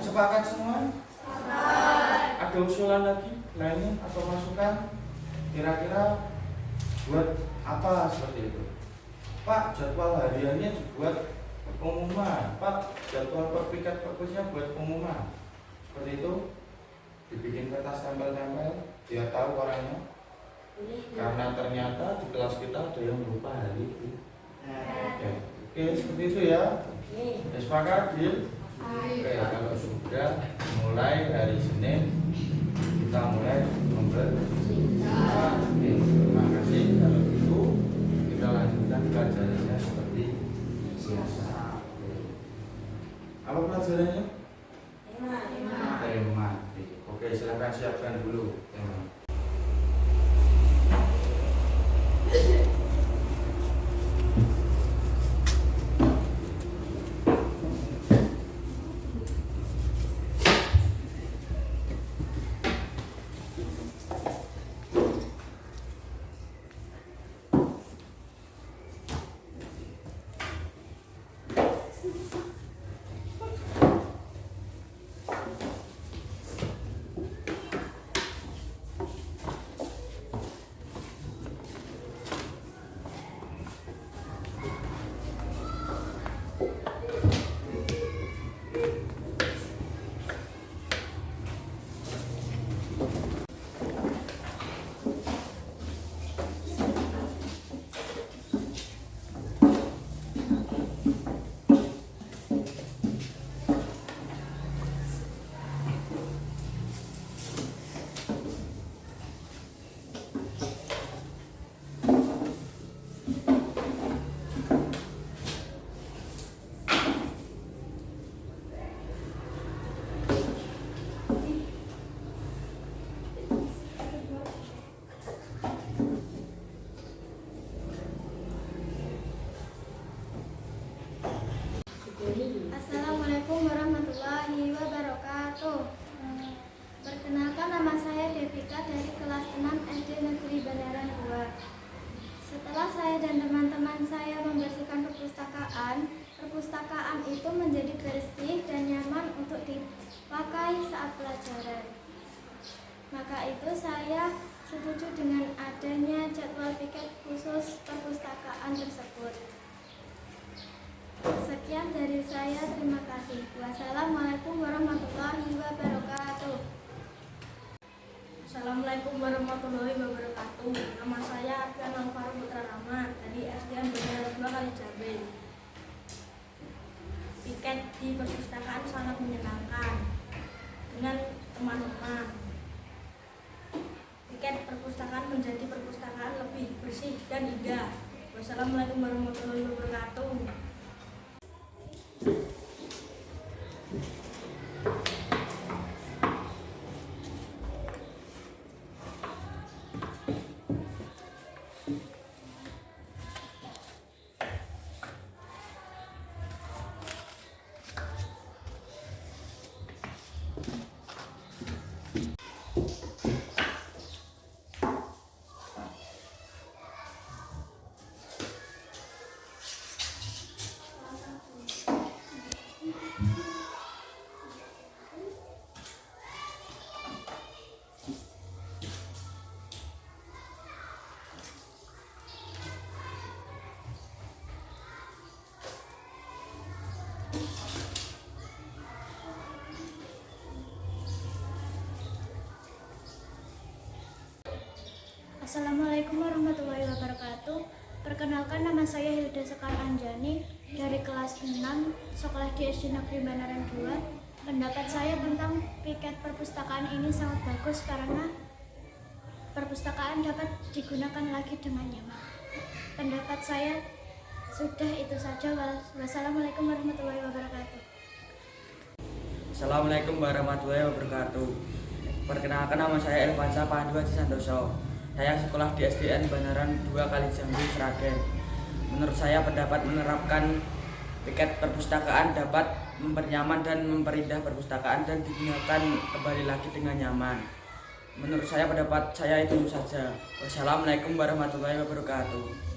Sepakat semua? Ada usulan lagi lainnya atau masukan? Kira-kira buat apa seperti itu? Pak, jadwal hariannya dibuat pengumuman. Pak, jadwal perpikat perpusnya buat pengumuman. Seperti itu. Dibikin kertas tempel-tempel biar tahu orangnya. Karena ternyata di kelas kita ada yang lupa hari itu. Oke, seperti itu ya. Sepakat, Dil? Oke, kalau sudah mulai hari Senin kita mulai membersihkan. Oke, terima kasih. Kalau gitu kita lanjutkan pelajarannya seperti biasa. Apa pelajarannya? Tematik. Oke, silakan siapkan dulu tema. Assalamualaikum warahmatullahi wabarakatuh. Perkenalkan, nama saya Devika dari kelas 6 SD Negeri Banaran 2. Setelah saya dan teman-teman saya membersihkan perpustakaan itu menjadi bersih dan nyaman untuk dipakai saat pelajaran. Maka itu saya setuju dengan adanya jadwal piket khusus perpustakaan tersebut. Sekian dari saya, terima kasih. Wassalamualaikum warahmatullahi wabarakatuh. Assalamualaikum warahmatullahi wabarakatuh. Nama saya Arfian Alvaro Putra Rama dari SDN Banaran 2 Kalijabe. Piket di perpustakaan sangat menyenangkan dengan teman-teman. Piket perpustakaan menjadi perpustakaan lebih bersih dan indah. Wassalamualaikum warahmatullahi wabarakatuh. Assalamualaikum warahmatullahi wabarakatuh. Perkenalkan, nama saya Hilda Sekar Anjani dari kelas 6 sekolah di SD Negeri Banaran 2. Pendapat saya tentang piket perpustakaan ini sangat bagus karena perpustakaan dapat digunakan lagi dengan nyaman. Pendapat saya sudah itu saja. Wassalamualaikum warahmatullahi wabarakatuh. Assalamualaikum warahmatullahi wabarakatuh. Perkenalkan, nama saya Elvansa Pandu Haji Santoso. Saya sekolah di SDN Banaran 2 Kalijambi, Sragen. Menurut saya, pendapat menerapkan piket perpustakaan dapat mempernyaman dan memperindah perpustakaan dan digunakan kembali lagi dengan nyaman. Menurut saya, pendapat saya itu saja. Wassalamualaikum warahmatullahi wabarakatuh.